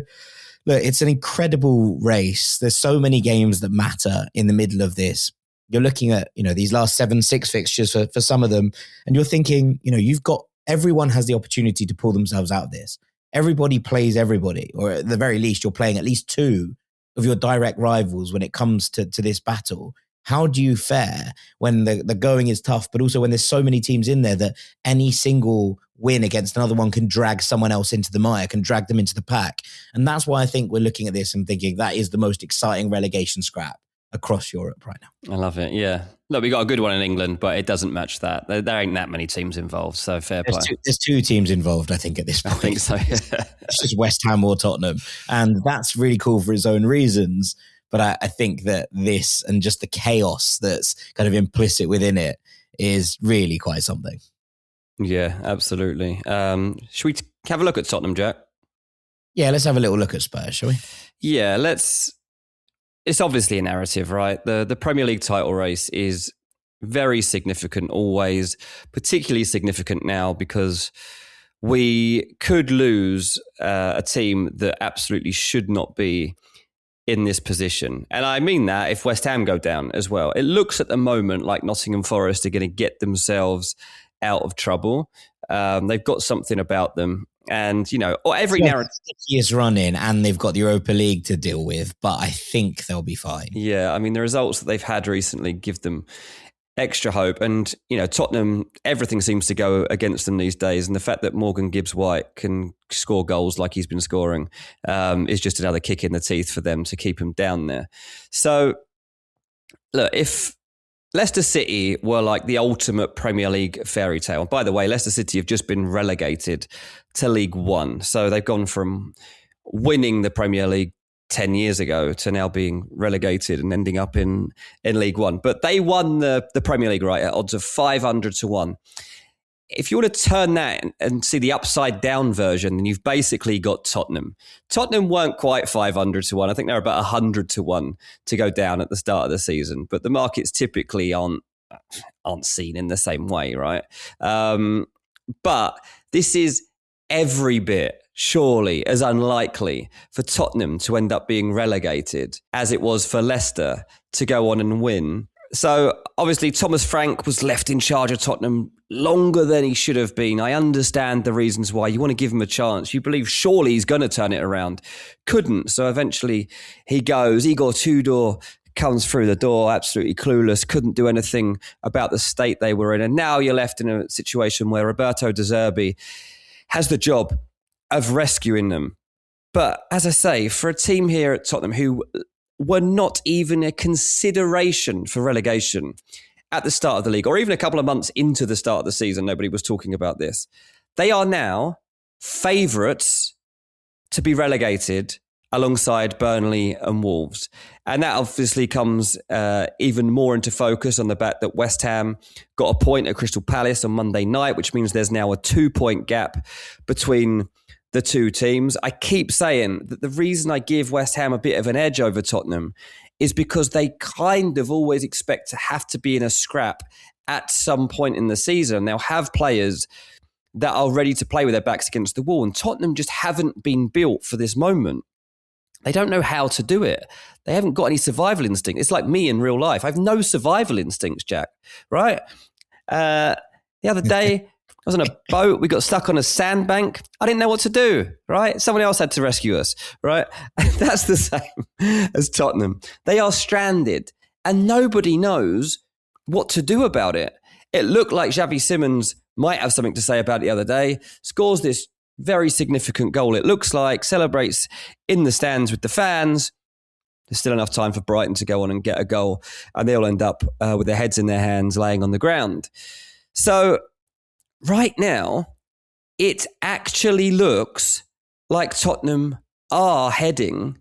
look, it's an incredible race. There's so many games that matter in the middle of this. You're looking at, you know, these last 7-6 fixtures for some of them, and you're thinking, you know, everyone has the opportunity to pull themselves out of this. Everybody plays everybody, or at the very least, you're playing at least two of your direct rivals when it comes to this battle. How do you fare when the going is tough, but also when there's so many teams in there that any single win against another one can drag someone else into the mire, can drag them into the pack? And that's why I think we're looking at this and thinking that is the most exciting relegation scrap across Europe right now. I love it. Yeah. Look, we got a good one in England, but it doesn't match that. There ain't that many teams involved, so fair play. There's two teams involved, I think, at this point. I think so, yeah. It's just West Ham or Tottenham. And that's really cool for its own reasons. But I think that this and just the chaos that's kind of implicit within it is really quite something. Yeah, absolutely. Should we have a look at Tottenham, Jack? Yeah, let's have a little look at Spurs, shall we? Yeah, It's obviously a narrative, right? The Premier League title race is very significant always, particularly significant now because we could lose a team that absolutely should not be in this position. And I mean that if West Ham go down as well. It looks at the moment like Nottingham Forest are going to get themselves out of trouble. They've got something about them. And, you know, or every narrative is running and they've got the Europa League to deal with, but I think they'll be fine. Yeah, I mean, the results that they've had recently give them extra hope. And, you know, Tottenham, everything seems to go against them these days. And the fact that Morgan Gibbs-White can score goals like he's been scoring is just another kick in the teeth for them to keep him down there. So, look, if Leicester City were like the ultimate Premier League fairy tale. By the way, Leicester City have just been relegated to League One. So they've gone from winning the Premier League 10 years ago to now being relegated and ending up in League One. But they won the Premier League, right, at odds of 500 to 1. If you want to turn that and see the upside down version, then you've basically got Tottenham. Tottenham weren't quite 500 to 1. I think they're about 100 to 1 to go down at the start of the season. But the markets typically aren't seen in the same way, right? But this is every bit, surely, as unlikely for Tottenham to end up being relegated as it was for Leicester to go on and win. So, obviously, Thomas Frank was left in charge of Tottenham longer than he should have been. I understand the reasons why. You want to give him a chance. You believe surely he's going to turn it around. Couldn't. So, eventually, he goes. Igor Tudor comes through the door, absolutely clueless, couldn't do anything about the state they were in. And now you're left in a situation where Roberto De Zerbi has the job of rescuing them. But, as I say, for a team here at Tottenham who were not even a consideration for relegation at the start of the league, or even a couple of months into the start of the season, nobody was talking about this. They are now favourites to be relegated alongside Burnley and Wolves. And that obviously comes even more into focus on the back that West Ham got a point at Crystal Palace on Monday night, which means there's now a 2-point gap between the two teams. I keep saying that the reason I give West Ham a bit of an edge over Tottenham is because they kind of always expect to have to be in a scrap at some point in the season. They'll have players that are ready to play with their backs against the wall, and Tottenham just haven't been built for this moment. They don't know how to do it. They haven't got any survival instinct. It's like me in real life. I have no survival instincts, Jack, right? The other day, I was on a boat. We got stuck on a sandbank. I didn't know what to do, right? Someone else had to rescue us, right? That's the same as Tottenham. They are stranded and nobody knows what to do about it. It looked like Xavi Simons might have something to say about it the other day. Scores this Very significant goal, it looks like. Celebrates in the stands with the fans. There's still enough time for Brighton to go on and get a goal, and they'll end up with their heads in their hands laying on the ground. So right now, it actually looks like Tottenham are heading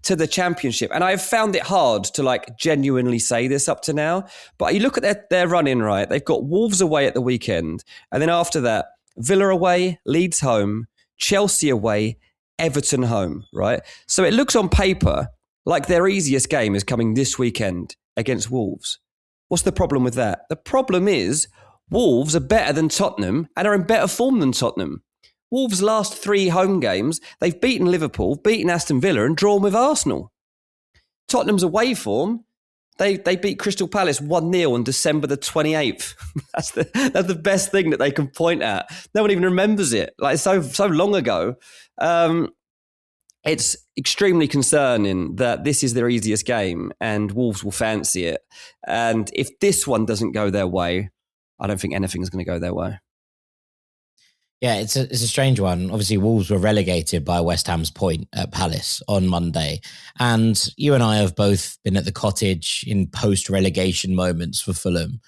to the Championship. And I've found it hard to like genuinely say this up to now. But you look at their run-in, right? They've got Wolves away at the weekend. And then after that, Villa away, Leeds home, Chelsea away, Everton home, right? So it looks on paper like their easiest game is coming this weekend against Wolves. What's the problem with that? The problem is Wolves are better than Tottenham and are in better form than Tottenham. Wolves' last 3 home games, they've beaten Liverpool, beaten Aston Villa and drawn with Arsenal. Tottenham's away form, they beat Crystal Palace 1-0 on December the 28th. That's the best thing that they can point at. No one even remembers it. Like so long ago. It's extremely concerning that this is their easiest game and Wolves will fancy it. And if this one doesn't go their way, I don't think anything's going to go their way. Yeah, it's a strange one. Obviously, Wolves were relegated by West Ham's point at Palace on Monday. And you and I have both been at the Cottage in post-relegation moments for Fulham.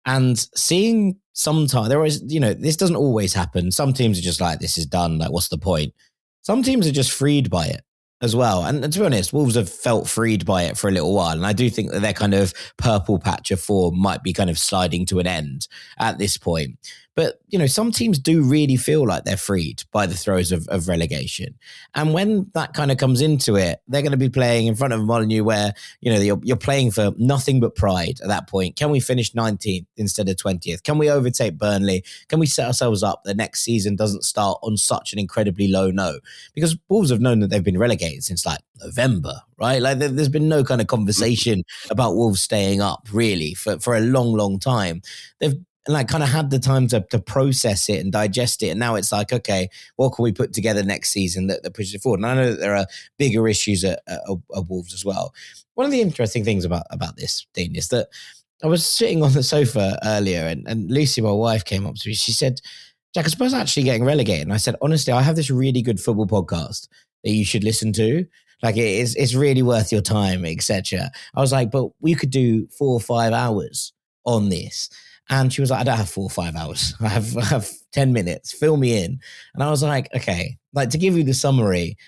And seeing sometimes, there is, this doesn't always happen. Some teams are just like, this is done. Like, what's the point? Some teams are just freed by it as well. And to be honest, Wolves have felt freed by it for a little while. And I do think that their kind of purple patch of form might be kind of sliding to an end at this point. But, some teams do really feel like they're freed by the throes of relegation. And when that kind of comes into it, they're going to be playing in front of a Molineux where, you're playing for nothing but pride at that point. Can we finish 19th instead of 20th? Can we overtake Burnley? Can we set ourselves up the next season doesn't start on such an incredibly low note? Because Wolves have known that they've been relegated since like November, right? Like there's been no kind of conversation about Wolves staying up really for a long, long time. They've kind of had the time to process it and digest it. And now it's like, okay, what can we put together next season that pushes it forward? And I know that there are bigger issues at Wolves as well. One of the interesting things about this, Dean, is that I was sitting on the sofa earlier and Lucy, my wife, came up to me. She said, Jack, I suppose actually getting relegated. And I said, honestly, I have this really good football podcast that you should listen to. Like it's really worth your time, etc. I was like, but we could do 4 or 5 hours on this. And she was like, I don't have 4 or 5 hours. I have 10 minutes. Fill me in. And I was like, okay, like to give you the summary,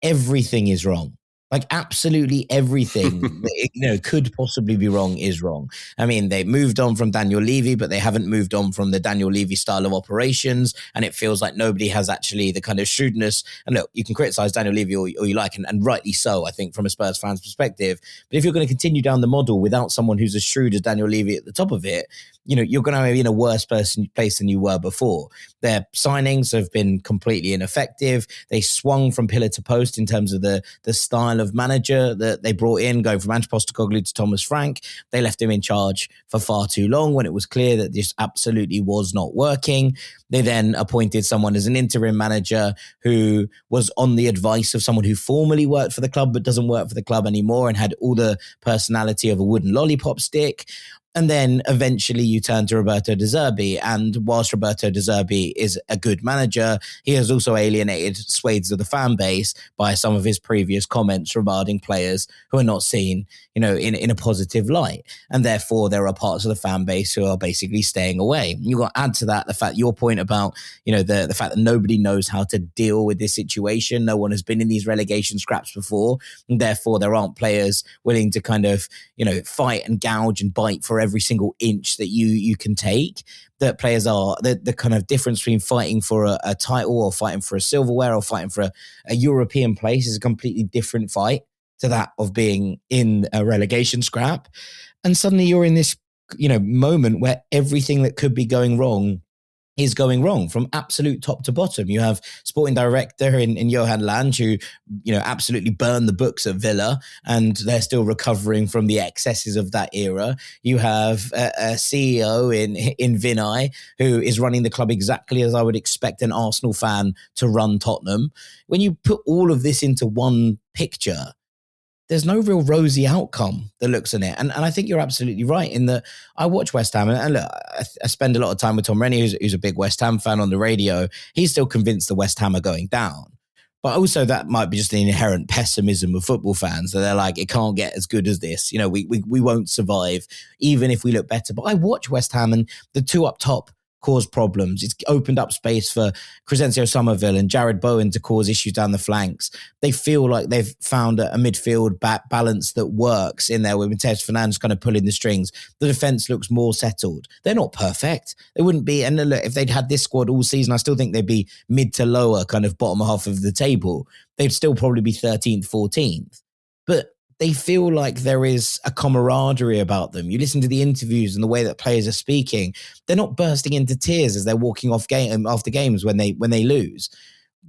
everything is wrong. Like absolutely everything that, could possibly be wrong is wrong. I mean, they moved on from Daniel Levy, but they haven't moved on from the Daniel Levy style of operations. And it feels like nobody has actually the kind of shrewdness. And look, you can criticize Daniel Levy or you like, and rightly so, I think, from a Spurs fan's perspective. But if you're going to continue down the model without someone who's as shrewd as Daniel Levy at the top of it, you're going to be in a worse place than you were before. Their signings have been completely ineffective. They swung from pillar to post in terms of the style of manager that they brought in, going from Ange Postecoglou to Thomas Frank. They left him in charge for far too long when it was clear that this absolutely was not working. They then appointed someone as an interim manager who was on the advice of someone who formerly worked for the club but doesn't work for the club anymore and had all the personality of a wooden lollipop stick. And then eventually you turn to Roberto De Zerbi. And whilst Roberto De Zerbi is a good manager, he has also alienated swathes of the fan base by some of his previous comments regarding players who are not seen, in a positive light. And therefore, there are parts of the fan base who are basically staying away. You've got to add to that the fact, your point about, the fact that nobody knows how to deal with this situation. No one has been in these relegation scraps before. And therefore, there aren't players willing to kind of, fight and gouge and bite for every single inch that you can take. That players are the kind of difference between fighting for a title or fighting for a silverware or fighting for a European place is a completely different fight to that of being in a relegation scrap. And suddenly you're in this, moment where everything that could be going wrong is going wrong from absolute top to bottom. You have sporting director in Johan Lange who, absolutely burned the books at Villa and they're still recovering from the excesses of that era. You have a CEO in Vinay who is running the club exactly as I would expect an Arsenal fan to run Tottenham. When you put all of this into one picture, there's no real rosy outcome that looks in it. And I think you're absolutely right in that I watch West Ham and look, I spend a lot of time with Tom Rennie, who's a big West Ham fan on the radio. He's still convinced the West Ham are going down. But also that might be just the inherent pessimism of football fans that they're like, it can't get as good as this. You know, we won't survive even if we look better. But I watch West Ham and the two up top cause problems. It's opened up space for Crescencio Somerville and Jared Bowen to cause issues down the flanks. They feel like they've found a midfield balance that works in there with Bruno Fernandes kind of pulling the strings. The defence looks more settled. They're not perfect. They wouldn't be. And look, if they'd had this squad all season, I still think they'd be mid to lower kind of bottom half of the table. They'd still probably be 13th, 14th. But they feel like there is a camaraderie about them. You listen to the interviews and the way that players are speaking. They're not bursting into tears as they're walking off after games when they lose.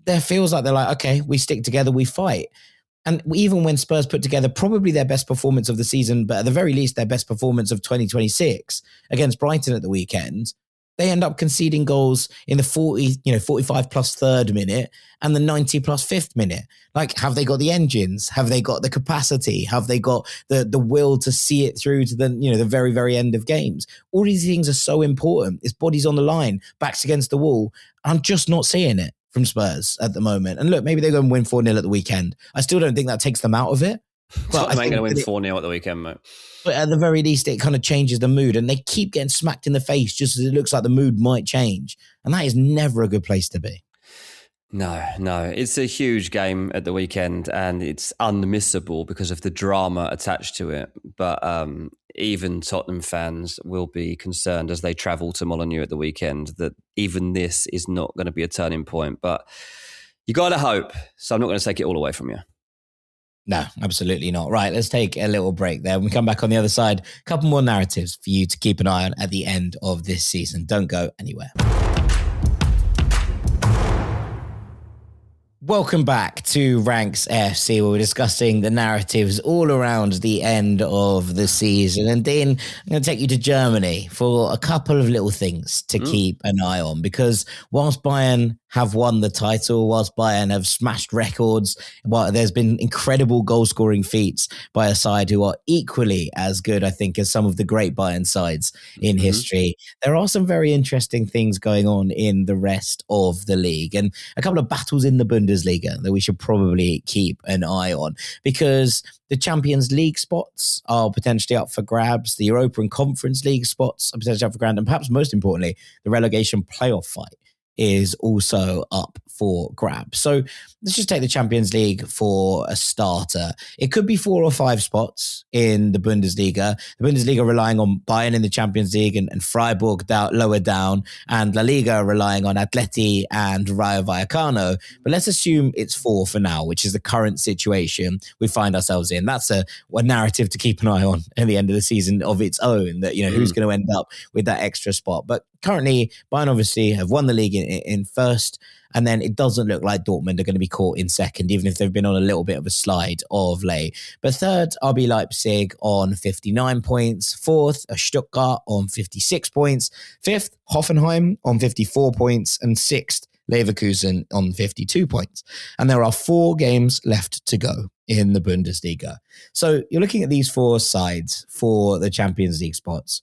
There feels like they're like, okay, we stick together, we fight. And even when Spurs put together probably their best performance of the season, but at the very least their best performance of 2026 against Brighton at the weekend, they end up conceding goals in the 45 plus third minute and the 90 plus fifth minute. Like, have they got the engines? Have they got the capacity? Have they got the will to see it through to the very, very end of games? All these things are so important. It's bodies on the line, backs against the wall. I'm just not seeing it from Spurs at the moment. And look, maybe they're going to win 4-0 at the weekend. I still don't think that takes them out of it. But I think they're going to win 4-0 at the weekend, mate. But at the very least, it kind of changes the mood. And they keep getting smacked in the face just as it looks like the mood might change. And that is never a good place to be. No. It's a huge game at the weekend and it's unmissable because of the drama attached to it. But even Tottenham fans will be concerned as they travel to Molineux at the weekend that even this is not going to be a turning point. But you got to hope. So I'm not going to take it all away from you. No, absolutely not. Right, let's take a little break there. When we come back on the other side, a couple more narratives for you to keep an eye on at the end of this season. Don't go anywhere. Welcome back to Ranks FC, where we're discussing the narratives all around the end of the season. And Dean, I'm going to take you to Germany for a couple of little things to keep an eye on, because whilst Bayern have won the title, whilst Bayern have smashed records, while there's been incredible goal-scoring feats by a side who are equally as good, I think, as some of the great Bayern sides in history, there are some very interesting things going on in the rest of the league, and a couple of battles in the Bundesliga that we should probably keep an eye on, because the Champions League spots are potentially up for grabs, the Europa and Conference League spots are potentially up for grabs, and perhaps most importantly, the relegation playoff fight is also up for grabs. So let's just take the Champions League for a starter. It could be 4 or 5 spots in the Bundesliga. The Bundesliga relying on Bayern in the Champions League and Freiburg lower down, and La Liga relying on Atleti and Rayo Vallecano. But let's assume it's 4 for now, which is the current situation we find ourselves in. That's a narrative to keep an eye on at the end of the season of its own, that, who's going to end up with that extra spot. But currently, Bayern obviously have won the league in first, and then it doesn't look like Dortmund are going to be caught in second, even if they've been on a little bit of a slide of late. But third, RB Leipzig on 59 points. Fourth, Stuttgart on 56 points. Fifth, Hoffenheim on 54 points. And sixth, Leverkusen on 52 points. And there are 4 games left to go in the Bundesliga. So you're looking at these 4 sides for the Champions League spots.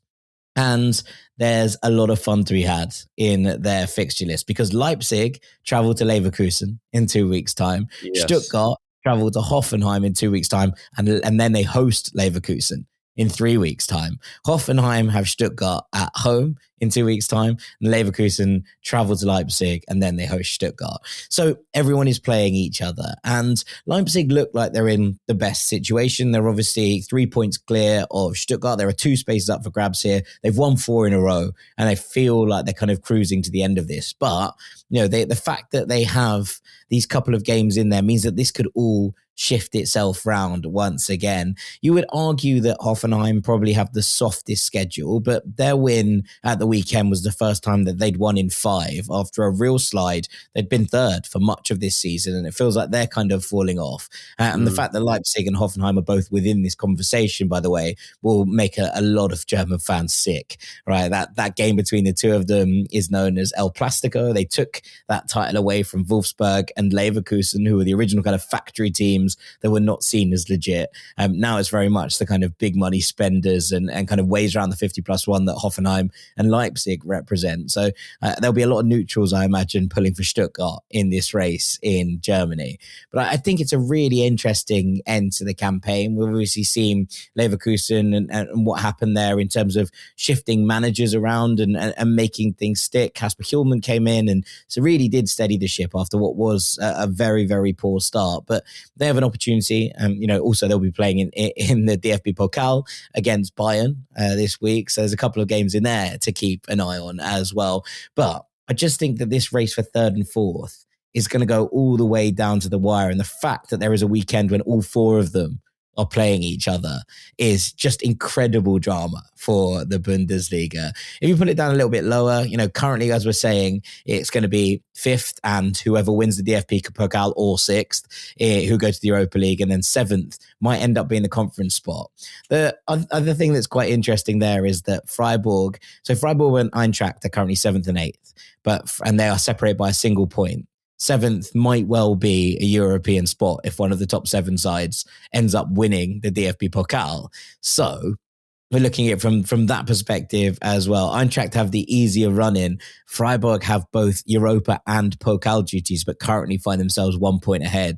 And there's a lot of fun to be had in their fixture list, because Leipzig travel to Leverkusen in 2 weeks' time. Yes. Stuttgart travel to Hoffenheim in 2 weeks' time. And then they host Leverkusen in 3 weeks' time. Hoffenheim have Stuttgart at home in 2 weeks' time. And Leverkusen travel to Leipzig and then they host Stuttgart. So everyone is playing each other. And Leipzig look like they're in the best situation. They're obviously 3 points clear of Stuttgart. There are 2 spaces up for grabs here. They've won 4 in a row and they feel like they're kind of cruising to the end of this. But, the fact that they have these couple of games in there means that this could all shift itself round once again. You would argue that Hoffenheim probably have the softest schedule, but their win at the weekend was the first time that they'd won in 5 after a real slide. They'd been third for much of this season, and it feels like they're kind of falling off. And the fact that Leipzig and Hoffenheim are both within this conversation, by the way, will make a lot of German fans sick, right? That game between the two of them is known as El Plastico. They took that title away from Wolfsburg and Leverkusen, who were the original kind of factory teams teams that were not seen as legit. Now it's very much the kind of big money spenders and kind of ways around the 50+1 that Hoffenheim and Leipzig represent. So there'll be a lot of neutrals, I imagine, pulling for Stuttgart in this race in Germany. But I think it's a really interesting end to the campaign. We've obviously seen Leverkusen and what happened there in terms of shifting managers around and making things stick. Kasper Hjulman came in and so really did steady the ship after what was a very, very poor start. But they have an opportunity. Also they'll be playing in the DFB Pokal against Bayern this week. So there's a couple of games in there to keep an eye on as well. But I just think that this race for third and fourth is going to go all the way down to the wire. And the fact that there is a weekend when all four of them are playing each other is just incredible drama for the Bundesliga. If you put it down a little bit lower, currently, as we're saying, it's going to be fifth and whoever wins the DFB Pokal, or sixth, who go to the Europa League, and then seventh might end up being the conference spot. The other thing that's quite interesting there is that Freiburg and Eintracht are currently seventh and eighth, and they are separated by a single point. Seventh might well be a European spot if one of the top seven sides ends up winning the DFB Pokal. So we're looking at it from that perspective as well. Eintracht have the easier run in. Freiburg have both Europa and Pokal duties, but currently find themselves 1 point ahead.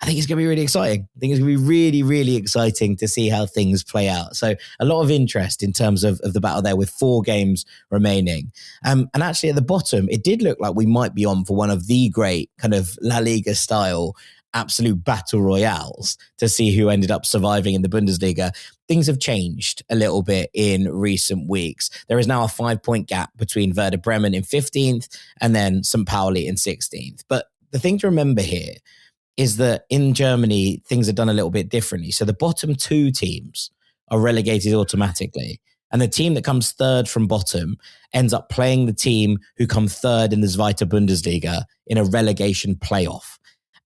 I think it's going to be really exciting. I think it's going to be really, really exciting to see how things play out. So a lot of interest in terms of the battle there with 4 games remaining. And actually at the bottom, it did look like we might be on for one of the great kind of La Liga style absolute battle royales to see who ended up surviving in the Bundesliga. Things have changed a little bit in recent weeks. There is now a 5-point gap between Werder Bremen in 15th and then St. Pauli in 16th. But the thing to remember here is that in Germany, things are done a little bit differently. So the bottom 2 teams are relegated automatically. And the team that comes third from bottom ends up playing the team who come third in the Zweite Bundesliga in a relegation playoff.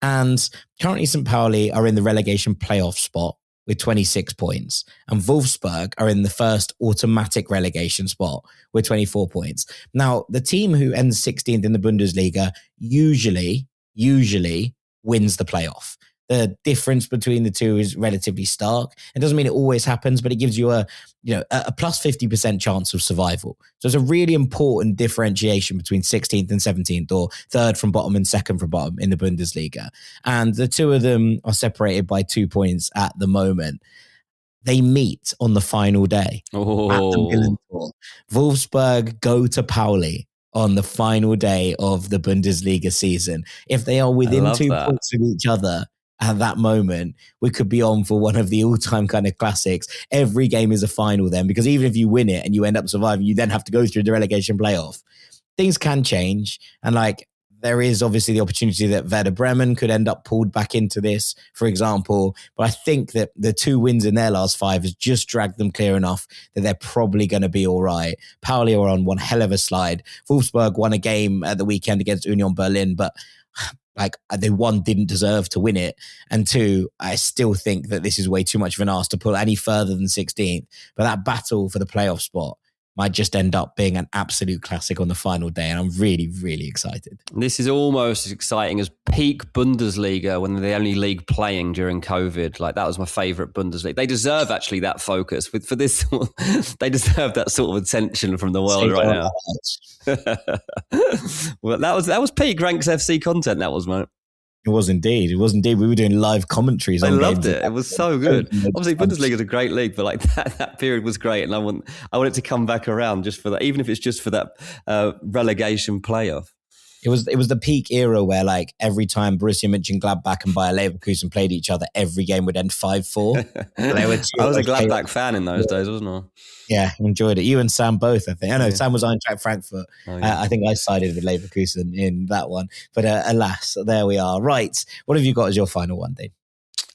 And currently St. Pauli are in the relegation playoff spot with 26 points. And Wolfsburg are in the first automatic relegation spot with 24 points. Now, the team who ends 16th in the Bundesliga usually wins the playoff. The difference between the two is relatively stark. It doesn't mean it always happens, but it gives you a plus 50% chance of survival. So it's a really important differentiation between 16th and 17th, or third from bottom and second from bottom in the Bundesliga. And the two of them are separated by 2 points at the moment. They meet on the final day at the Millantor. Wolfsburg go to Pauli on the final day of the Bundesliga season. If they are within 2 points of each other at that moment, we could be on for one of the all-time kind of classics. Every game is a final then, because even if you win it and you end up surviving, you then have to go through the relegation playoff. Things can change. And there is obviously the opportunity that Werder Bremen could end up pulled back into this, for example. But I think that the 2 wins in their last 5 has just dragged them clear enough that they're probably going to be all right. Pauli are on one hell of a slide. Wolfsburg won a game at the weekend against Union Berlin, but they, 1, didn't deserve to win it. And 2, I still think that this is way too much of an ask to pull any further than 16th. But that battle for the playoff spot might just end up being an absolute classic on the final day. And I'm really, really excited. This is almost as exciting as peak Bundesliga when they're the only league playing during COVID. That was my favourite Bundesliga. They deserve actually that focus. For this, they deserve that sort of attention from the world right now. Well, that was peak Ranks FC content, that was, mate. It was indeed. We were doing live commentaries. I loved it. It was so good. Obviously, Bundesliga is a great league, but that period was great, and I want it to come back around just for that, even if it's just for that relegation playoff. It was the peak era where every time Borussia Mönchengladbach and Bayer Leverkusen played each other, every game would end 5-4. I was a Gladbach fan in those days, wasn't I? Yeah, enjoyed it. You and Sam both, I think. I know Sam was Eintracht Frankfurt. Oh, yeah. I think I sided with Leverkusen in that one. But alas, there we are. Right. What have you got as your final one, Dean?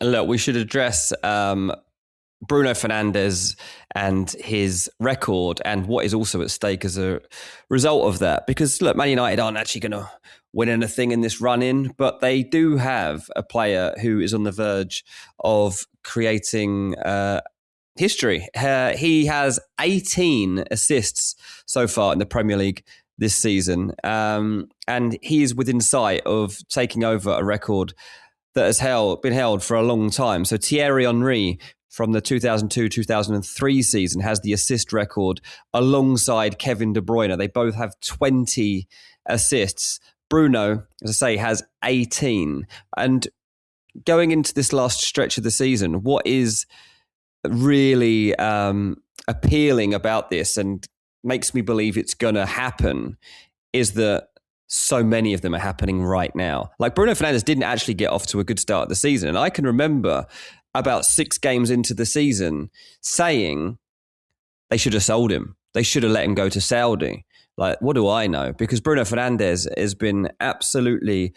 Look, we should address Bruno Fernandes and his record and what is also at stake as a result of that. Because, look, Man United aren't actually going to win anything in this run-in, but they do have a player who is on the verge of creating history. He has 18 assists so far in the Premier League this season, and he is within sight of taking over a record that has been held for a long time. So Thierry Henry from the 2002-2003 season has the assist record alongside Kevin De Bruyne. They both have 20 assists. Bruno, as I say, has 18. And going into this last stretch of the season, what is really appealing about this and makes me believe it's going to happen is that so many of them are happening right now. Like Bruno Fernandes didn't actually get off to a good start of the season. And I can remember about 6 games into the season saying they should have sold him. They should have let him go to Saudi. Like, what do I know? Because Bruno Fernandes has been absolutely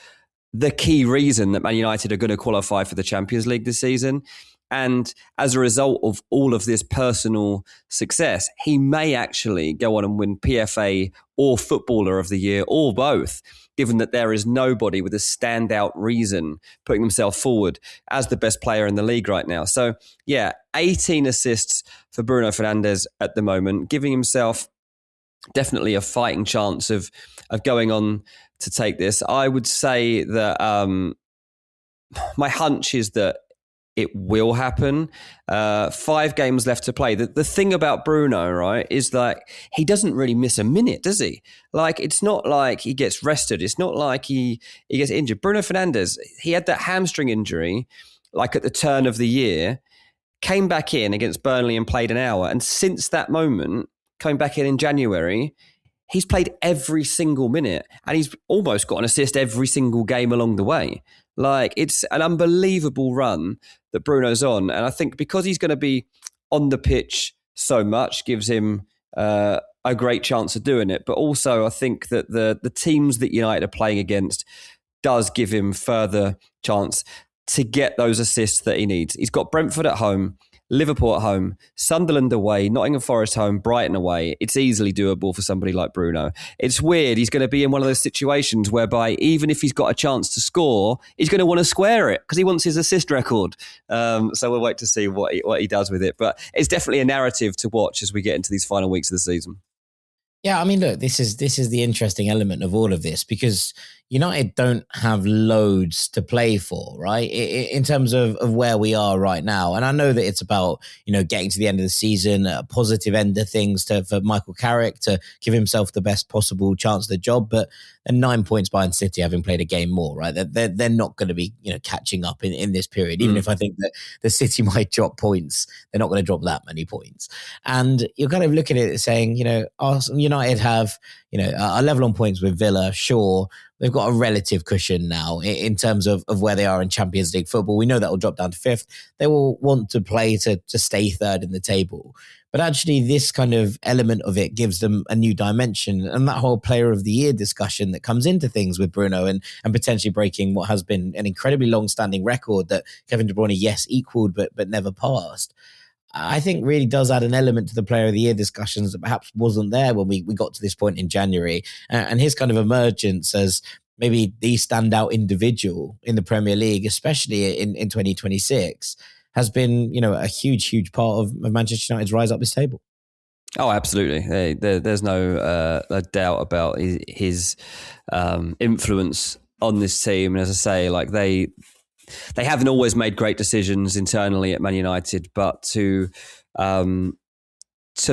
the key reason that Man United are going to qualify for the Champions League this season. And as a result of all of this personal success, he may actually go on and win PFA or Footballer of the Year or both, given that there is nobody with a standout reason putting himself forward as the best player in the league right now. So, yeah, 18 assists for Bruno Fernandes at the moment, giving himself definitely a fighting chance of going on to take this. I would say that my hunch is that it will happen. 5 games left to play. The thing about Bruno, right, is that he doesn't really miss a minute, does he? Like, it's not like he gets rested. It's not like he gets injured. Bruno Fernandes, he had that hamstring injury, like at the turn of the year, came back in against Burnley and played an hour. And since that moment, coming back in January, he's played every single minute and he's almost got an assist every single game along the way. Like, it's an unbelievable run that Bruno's on. And I think because he's going to be on the pitch so much gives him a great chance of doing it. But also I think that the teams that United are playing against does give him further chance to get those assists that he needs. He's got Brentford at home, Liverpool at home, Sunderland away, Nottingham Forest home, Brighton away. It's easily doable for somebody like Bruno. It's weird. He's going to be in one of those situations whereby even if he's got a chance to score, he's going to want to square it because he wants his assist record. So we'll wait to see what he does with it. But it's definitely a narrative to watch as we get into these final weeks of the season. Yeah, I mean, look, this is the interesting element of all of this because United don't have loads to play for, right? In terms of where we are right now. And I know that it's about, getting to the end of the season, a positive end of things for Michael Carrick to give himself the best possible chance of the job. But they're 9 points behind City, having played a game more, right? They're not going to be, catching up in this period. Even if I think that the City might drop points, they're not going to drop that many points. And you're kind of looking at it saying, United have, a level on points with Villa, sure. They've got a relative cushion now in terms of where they are in Champions League football. We know that will drop down to 5th. They will want to play to stay 3rd in the table. But actually, this kind of element of it gives them a new dimension. And that whole player of the year discussion that comes into things with Bruno and potentially breaking what has been an incredibly long-standing record that Kevin De Bruyne, yes, equaled, but never passed. I think really does add an element to the player of the year discussions that perhaps wasn't there when we got to this point in January. And his kind of emergence as maybe the standout individual in the Premier League, especially in 2026, has been, a huge, huge part of Manchester United's rise up this table. Oh, absolutely. There's no doubt about his influence on this team. And as I say, like they haven't always made great decisions internally at Man United, but to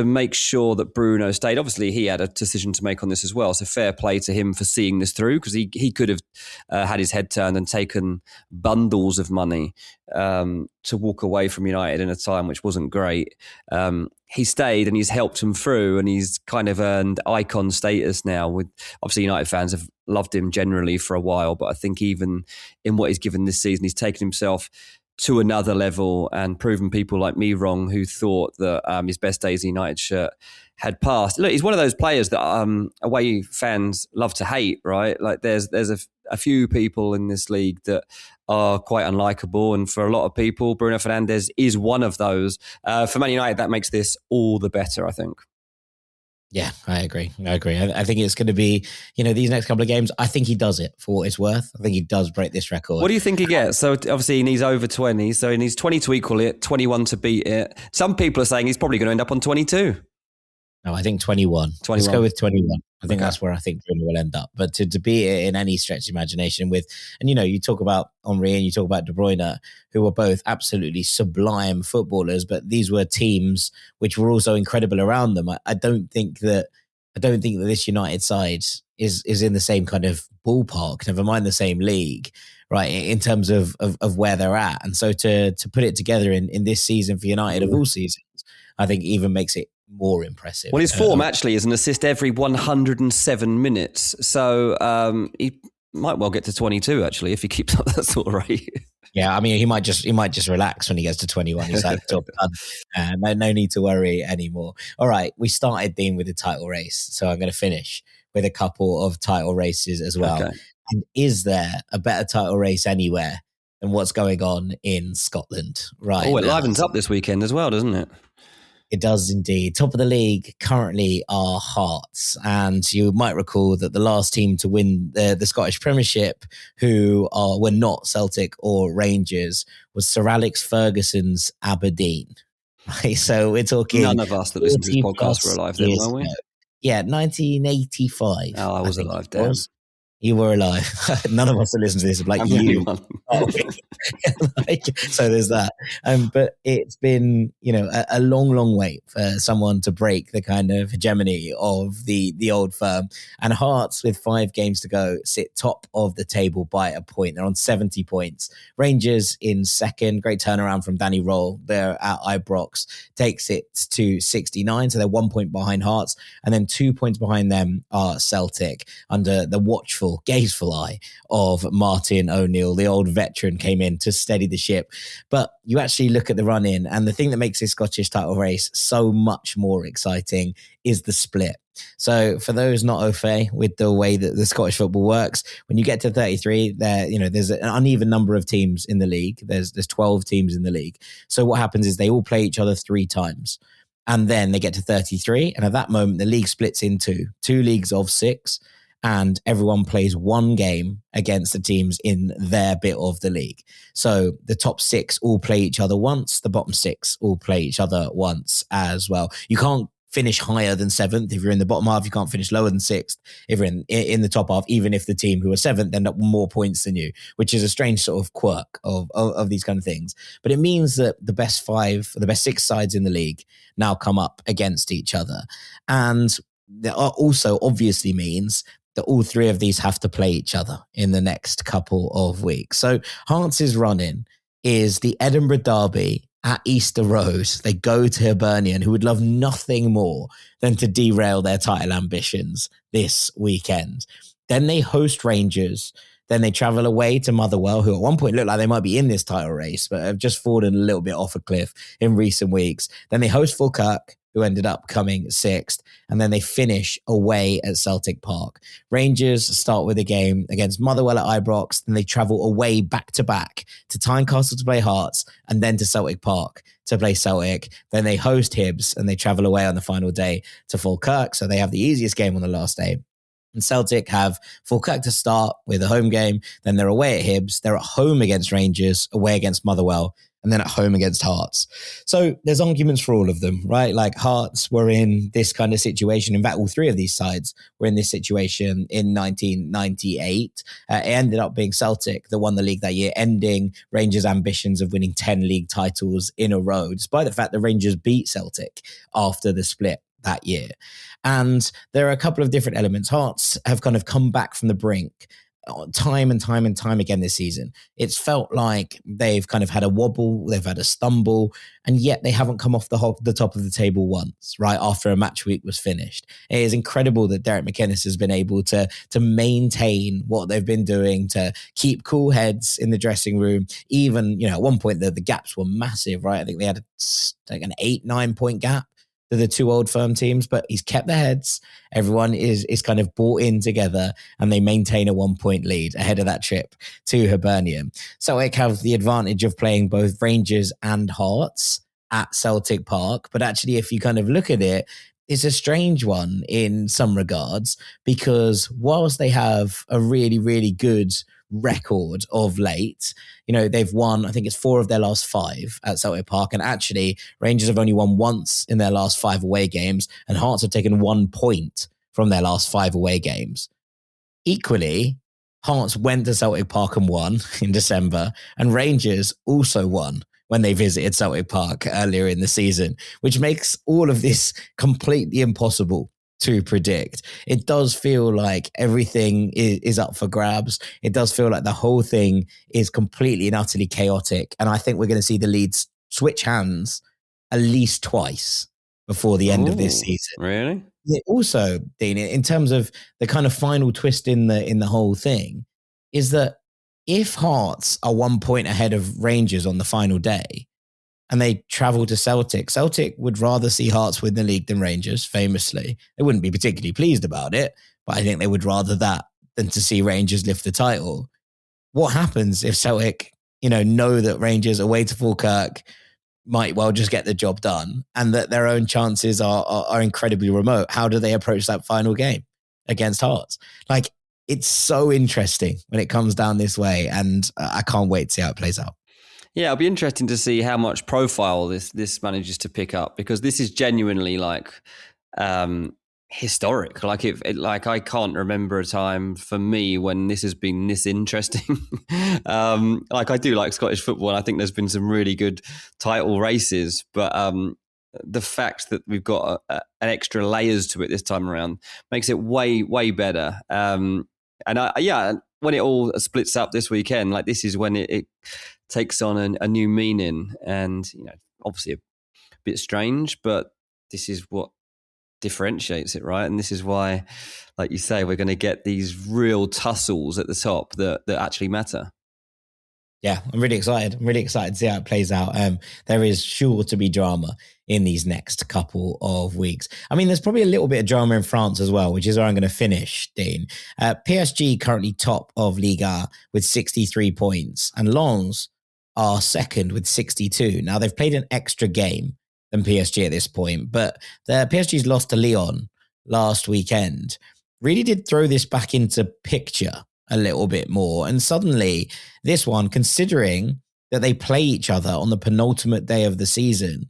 make sure that Bruno stayed. Obviously, he had a decision to make on this as well. So fair play to him for seeing this through because he could have had his head turned and taken bundles of money to walk away from United in a time which wasn't great. He stayed and he's helped him through and he's kind of earned icon status now. With obviously United fans have loved him generally for a while, but I think even in what he's given this season, he's taken himself to another level and proven people like me wrong who thought that his best days in United shirt had passed. Look, he's one of those players that away fans love to hate, right? Like there's a few people in this league that are quite unlikable, and for a lot of people, Bruno Fernandes is one of those. For Man United, that makes this all the better, I think. Yeah, I agree. I think it's going to be, these next couple of games, I think he does it for what it's worth. I think he does break this record. What do you think he gets? So obviously he needs over 20. So he needs 20 to equal it, 21 to beat it. Some people are saying he's probably going to end up on 22. No, I think 21. 21. Let's go with 21. I think Okay. that's where I think Bruno will end up. But to beat it in any stretch of imagination with, and you talk about Henry and you talk about De Bruyne, who were both absolutely sublime footballers, but these were teams which were also incredible around them. I don't think that this United side is in the same kind of ballpark, never mind the same league, right, in terms of where they're at. And so to put it together in this season for United of all seasons, I think even makes it more impressive. Well, his form actually is an assist every 107 minutes. So he might well get to 22 actually if he keeps up that sort of rate. Yeah, I mean, he might just relax when he gets to 21. He's like, no need to worry anymore. All right, we started Dean with the title race, so I'm going to finish with a couple of title races as well. Okay. And is there a better title race anywhere than what's going on in Scotland right now? Oh, it livens up this weekend as well, doesn't it? It does indeed. Top of the league currently are Hearts. And you might recall that the last team to win the Scottish Premiership, who were not Celtic or Rangers, was Sir Alex Ferguson's Aberdeen. Right? So we're talking... None of us that listen to this podcast were alive then, were we? Yeah, 1985. Oh, I was alive then. You were alive. None of us that listen to this are like you. So there's that. But it's been, a long wait for someone to break the kind of hegemony of the old firm. And Hearts, with 5 games to go, sit top of the table by a point. They're on 70 points. Rangers in second. Great turnaround from Danny Roll. They're at Ibrox. Takes it to 69. So they're 1 point behind Hearts. And then 2 points behind them are Celtic under the watchful, gazeful eye of Martin O'Neill. The old veteran came in to steady the ship. But you actually look at the run in, and the thing that makes this Scottish title race so much more exciting is the split. So for those not au fait with the way that the Scottish football works, when you get to 33, there's an uneven number of teams in the league. There's 12 teams in the league. So what happens is they all play each other 3 times. And then they get to 33. And at that moment, the league splits into 2 leagues of 6. And everyone plays 1 game against the teams in their bit of the league. So the top 6 all play each other once. The bottom 6 all play each other once as well. You can't finish higher than 7th if you're in the bottom half. You can't finish lower than 6th if you're in the top half, even if the team who are 7th end up with more points than you, which is a strange sort of quirk of these kind of things. But it means that the best 6 sides in the league now come up against each other. And that also obviously means that all 3 of these have to play each other in the next couple of weeks. So Hearts' run-in is the Edinburgh Derby at Easter Road. They go to Hibernian, who would love nothing more than to derail their title ambitions this weekend. Then they host Rangers. Then they travel away to Motherwell, who at one point looked like they might be in this title race, but have just fallen a little bit off a cliff in recent weeks. Then they host Falkirk, who ended up coming 6th. And then they finish away at Celtic Park. Rangers start with a game against Motherwell at Ibrox. Then they travel away back-to-back to Tynecastle to play Hearts, and then to Celtic Park to play Celtic. Then they host Hibs, and they travel away on the final day to Falkirk. So they have the easiest game on the last day. And Celtic have Falkirk to start with a home game. Then they're away at Hibs. They're at home against Rangers, away against Motherwell, and then at home against Hearts. So there's arguments for all of them, right? Like Hearts were in this kind of situation. In fact, all 3 of these sides were in this situation in 1998. It ended up being Celtic that won the league that year, ending Rangers' ambitions of winning 10 league titles in a row, despite the fact that Rangers beat Celtic after the split that year. And there are a couple of different elements. Hearts have kind of come back from the brink time and time again this season. It's felt like they've kind of had a wobble, they've had a stumble, and yet they haven't come off the top of the table once, right, after a match week was finished. It is incredible that Derek McInnes has been able to maintain what they've been doing, to keep cool heads in the dressing room. Even, at one point the gaps were massive, right? I think they had an 8-9 point gap to the 2 old firm teams, but he's kept their heads. Everyone is kind of bought in together, and they maintain a 1 point lead ahead of that trip to Hibernian. Celtic have the advantage of playing both Rangers and Hearts at Celtic Park, but actually if you kind of look at it, it's a strange one in some regards, because whilst they have a really, really good record of late. You know, they've won, I think it's 4 of their last 5 at Celtic Park. And actually, Rangers have only won once in their last 5 away games, and Hearts have taken 1 point from their last 5 away games. Equally, Hearts went to Celtic Park and won in December, and Rangers also won when they visited Celtic Park earlier in the season, which makes all of this completely impossible to predict. It does feel like everything is up for grabs. It does feel like the whole thing is completely and utterly chaotic. And I think we're going to see the leads switch hands at least twice before the end of this season. Really? Also, Dean, in terms of the kind of final twist in the whole thing, is that if Hearts are 1 point ahead of Rangers on the final day and they travel to Celtic would rather see Hearts win the league than Rangers, famously. They wouldn't be particularly pleased about it, but I think they would rather that than to see Rangers lift the title. What happens if Celtic, know that Rangers away to Falkirk might well just get the job done and that their own chances are incredibly remote? How do they approach that final game against Hearts? It's so interesting when it comes down this way, and I can't wait to see how it plays out. Yeah, it'll be interesting to see how much profile this manages to pick up, because this is genuinely historic. I can't remember a time for me when this has been this interesting. I do like Scottish football, and I think there's been some really good title races, but the fact that we've got an extra layers to it this time around makes it way, way better. When it all splits up this weekend, this is when it takes on a new meaning, and obviously a bit strange, but this is what differentiates it, right? And this is why, like you say, we're going to get these real tussles at the top that actually matter. Yeah, I'm really excited. To see how it plays out. There is sure to be drama in these next couple of weeks. I mean, there's probably a little bit of drama in France as well, which is where I'm going to finish, Dean. PSG currently top of Liga with 63 points, and Lens are second with 62. Now, they've played an extra game than PSG at this point, but the PSG's lost to Lyon last weekend really did throw this back into picture a little bit more. And suddenly this one, considering that they play each other on the penultimate day of the season,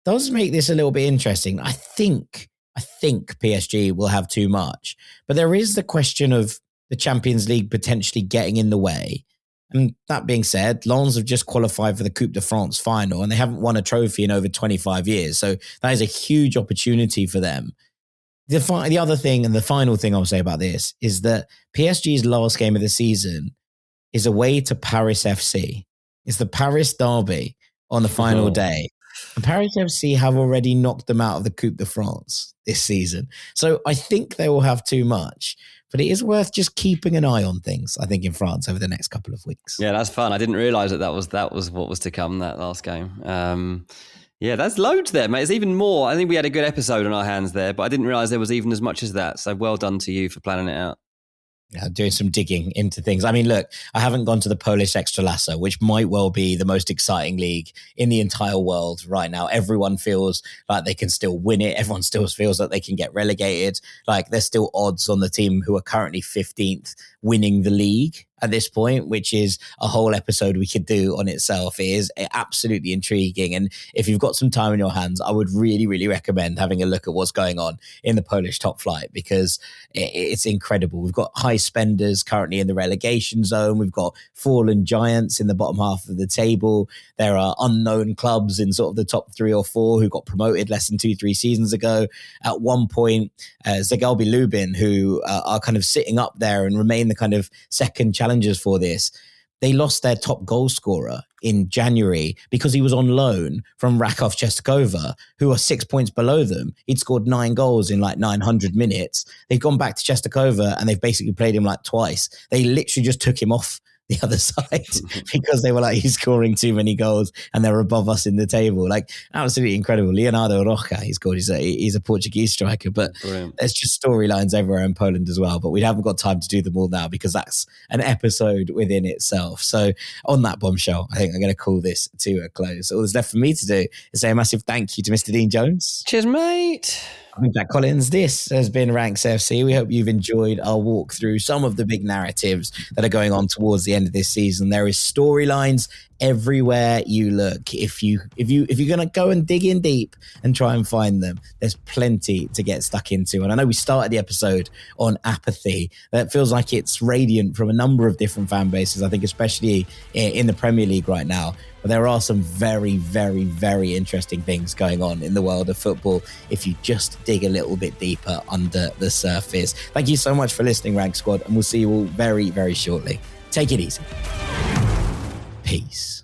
does make this a little bit interesting. I think PSG will have too much, but there is the question of the Champions League potentially getting in the way. And that being said, Lens have just qualified for the Coupe de France final, and they haven't won a trophy in over 25 years. So that is a huge opportunity for them. The other thing, and the final thing I'll say about this, is that PSG's last game of the season is away to Paris FC. It's the Paris derby on the final day. And Paris FC have already knocked them out of the Coupe de France this season. So I think they will have too much. But it is worth just keeping an eye on things, I think, in France over the next couple of weeks. Yeah, that's fun. I didn't realise that was what was to come, that last game. Yeah, that's loads there, mate. It's even more. I think we had a good episode on our hands there, but I didn't realise there was even as much as that. So well done to you for planning it out. Yeah, doing some digging into things. I mean, look, I haven't gone to the Polish Ekstraklasa, which might well be the most exciting league in the entire world right now. Everyone feels like they can still win it. Everyone still feels like they can get relegated. There's still odds on the team who are currently 15th winning the league at this point, which is a whole episode we could do on itself. It is absolutely intriguing. And if you've got some time in your hands, I would really, really recommend having a look at what's going on in the Polish top flight, because it's incredible. We've got high spenders currently in the relegation zone. We've got fallen giants in the bottom half of the table. There are unknown clubs in sort of the top 3 or 4 who got promoted less than 2-3 seasons ago. At one point, Zagłębie Lubin, who are kind of sitting up there and remain the kind of second challengers for this, they lost their top goal scorer in January because he was on loan from Raków Częstochowa, who are 6 points below them. He'd scored 9 goals in 900 minutes. They've gone back to Częstochowa and they've basically played him twice. They literally just took him off the other side because they were he's scoring too many goals and they're above us in the table. Absolutely incredible. Leonardo Rocha, he's called. He's a Portuguese striker, but brilliant. There's just storylines everywhere in Poland as well, but we haven't got time to do them all now because that's an episode within itself. So on that bombshell, I think I'm going to call this to a close. All that's left for me to do is say a massive thank you to Mr. Dean Jones. Cheers, mate. I'm Jack Collins. This has been Ranks FC. We hope you've enjoyed our walk through some of the big narratives that are going on towards the end of this season. There is storylines everywhere you look. If you're going to go and dig in deep and try and find them, there's plenty to get stuck into. And I know we started the episode on apathy. That feels like it's radiant from a number of different fan bases, I think especially in the Premier League right now. But there are some very, very, very interesting things going on in the world of football if you just dig a little bit deeper under the surface. Thank you so much for listening, Rank Squad, and we'll see you all very, very shortly. Take it easy. Peace.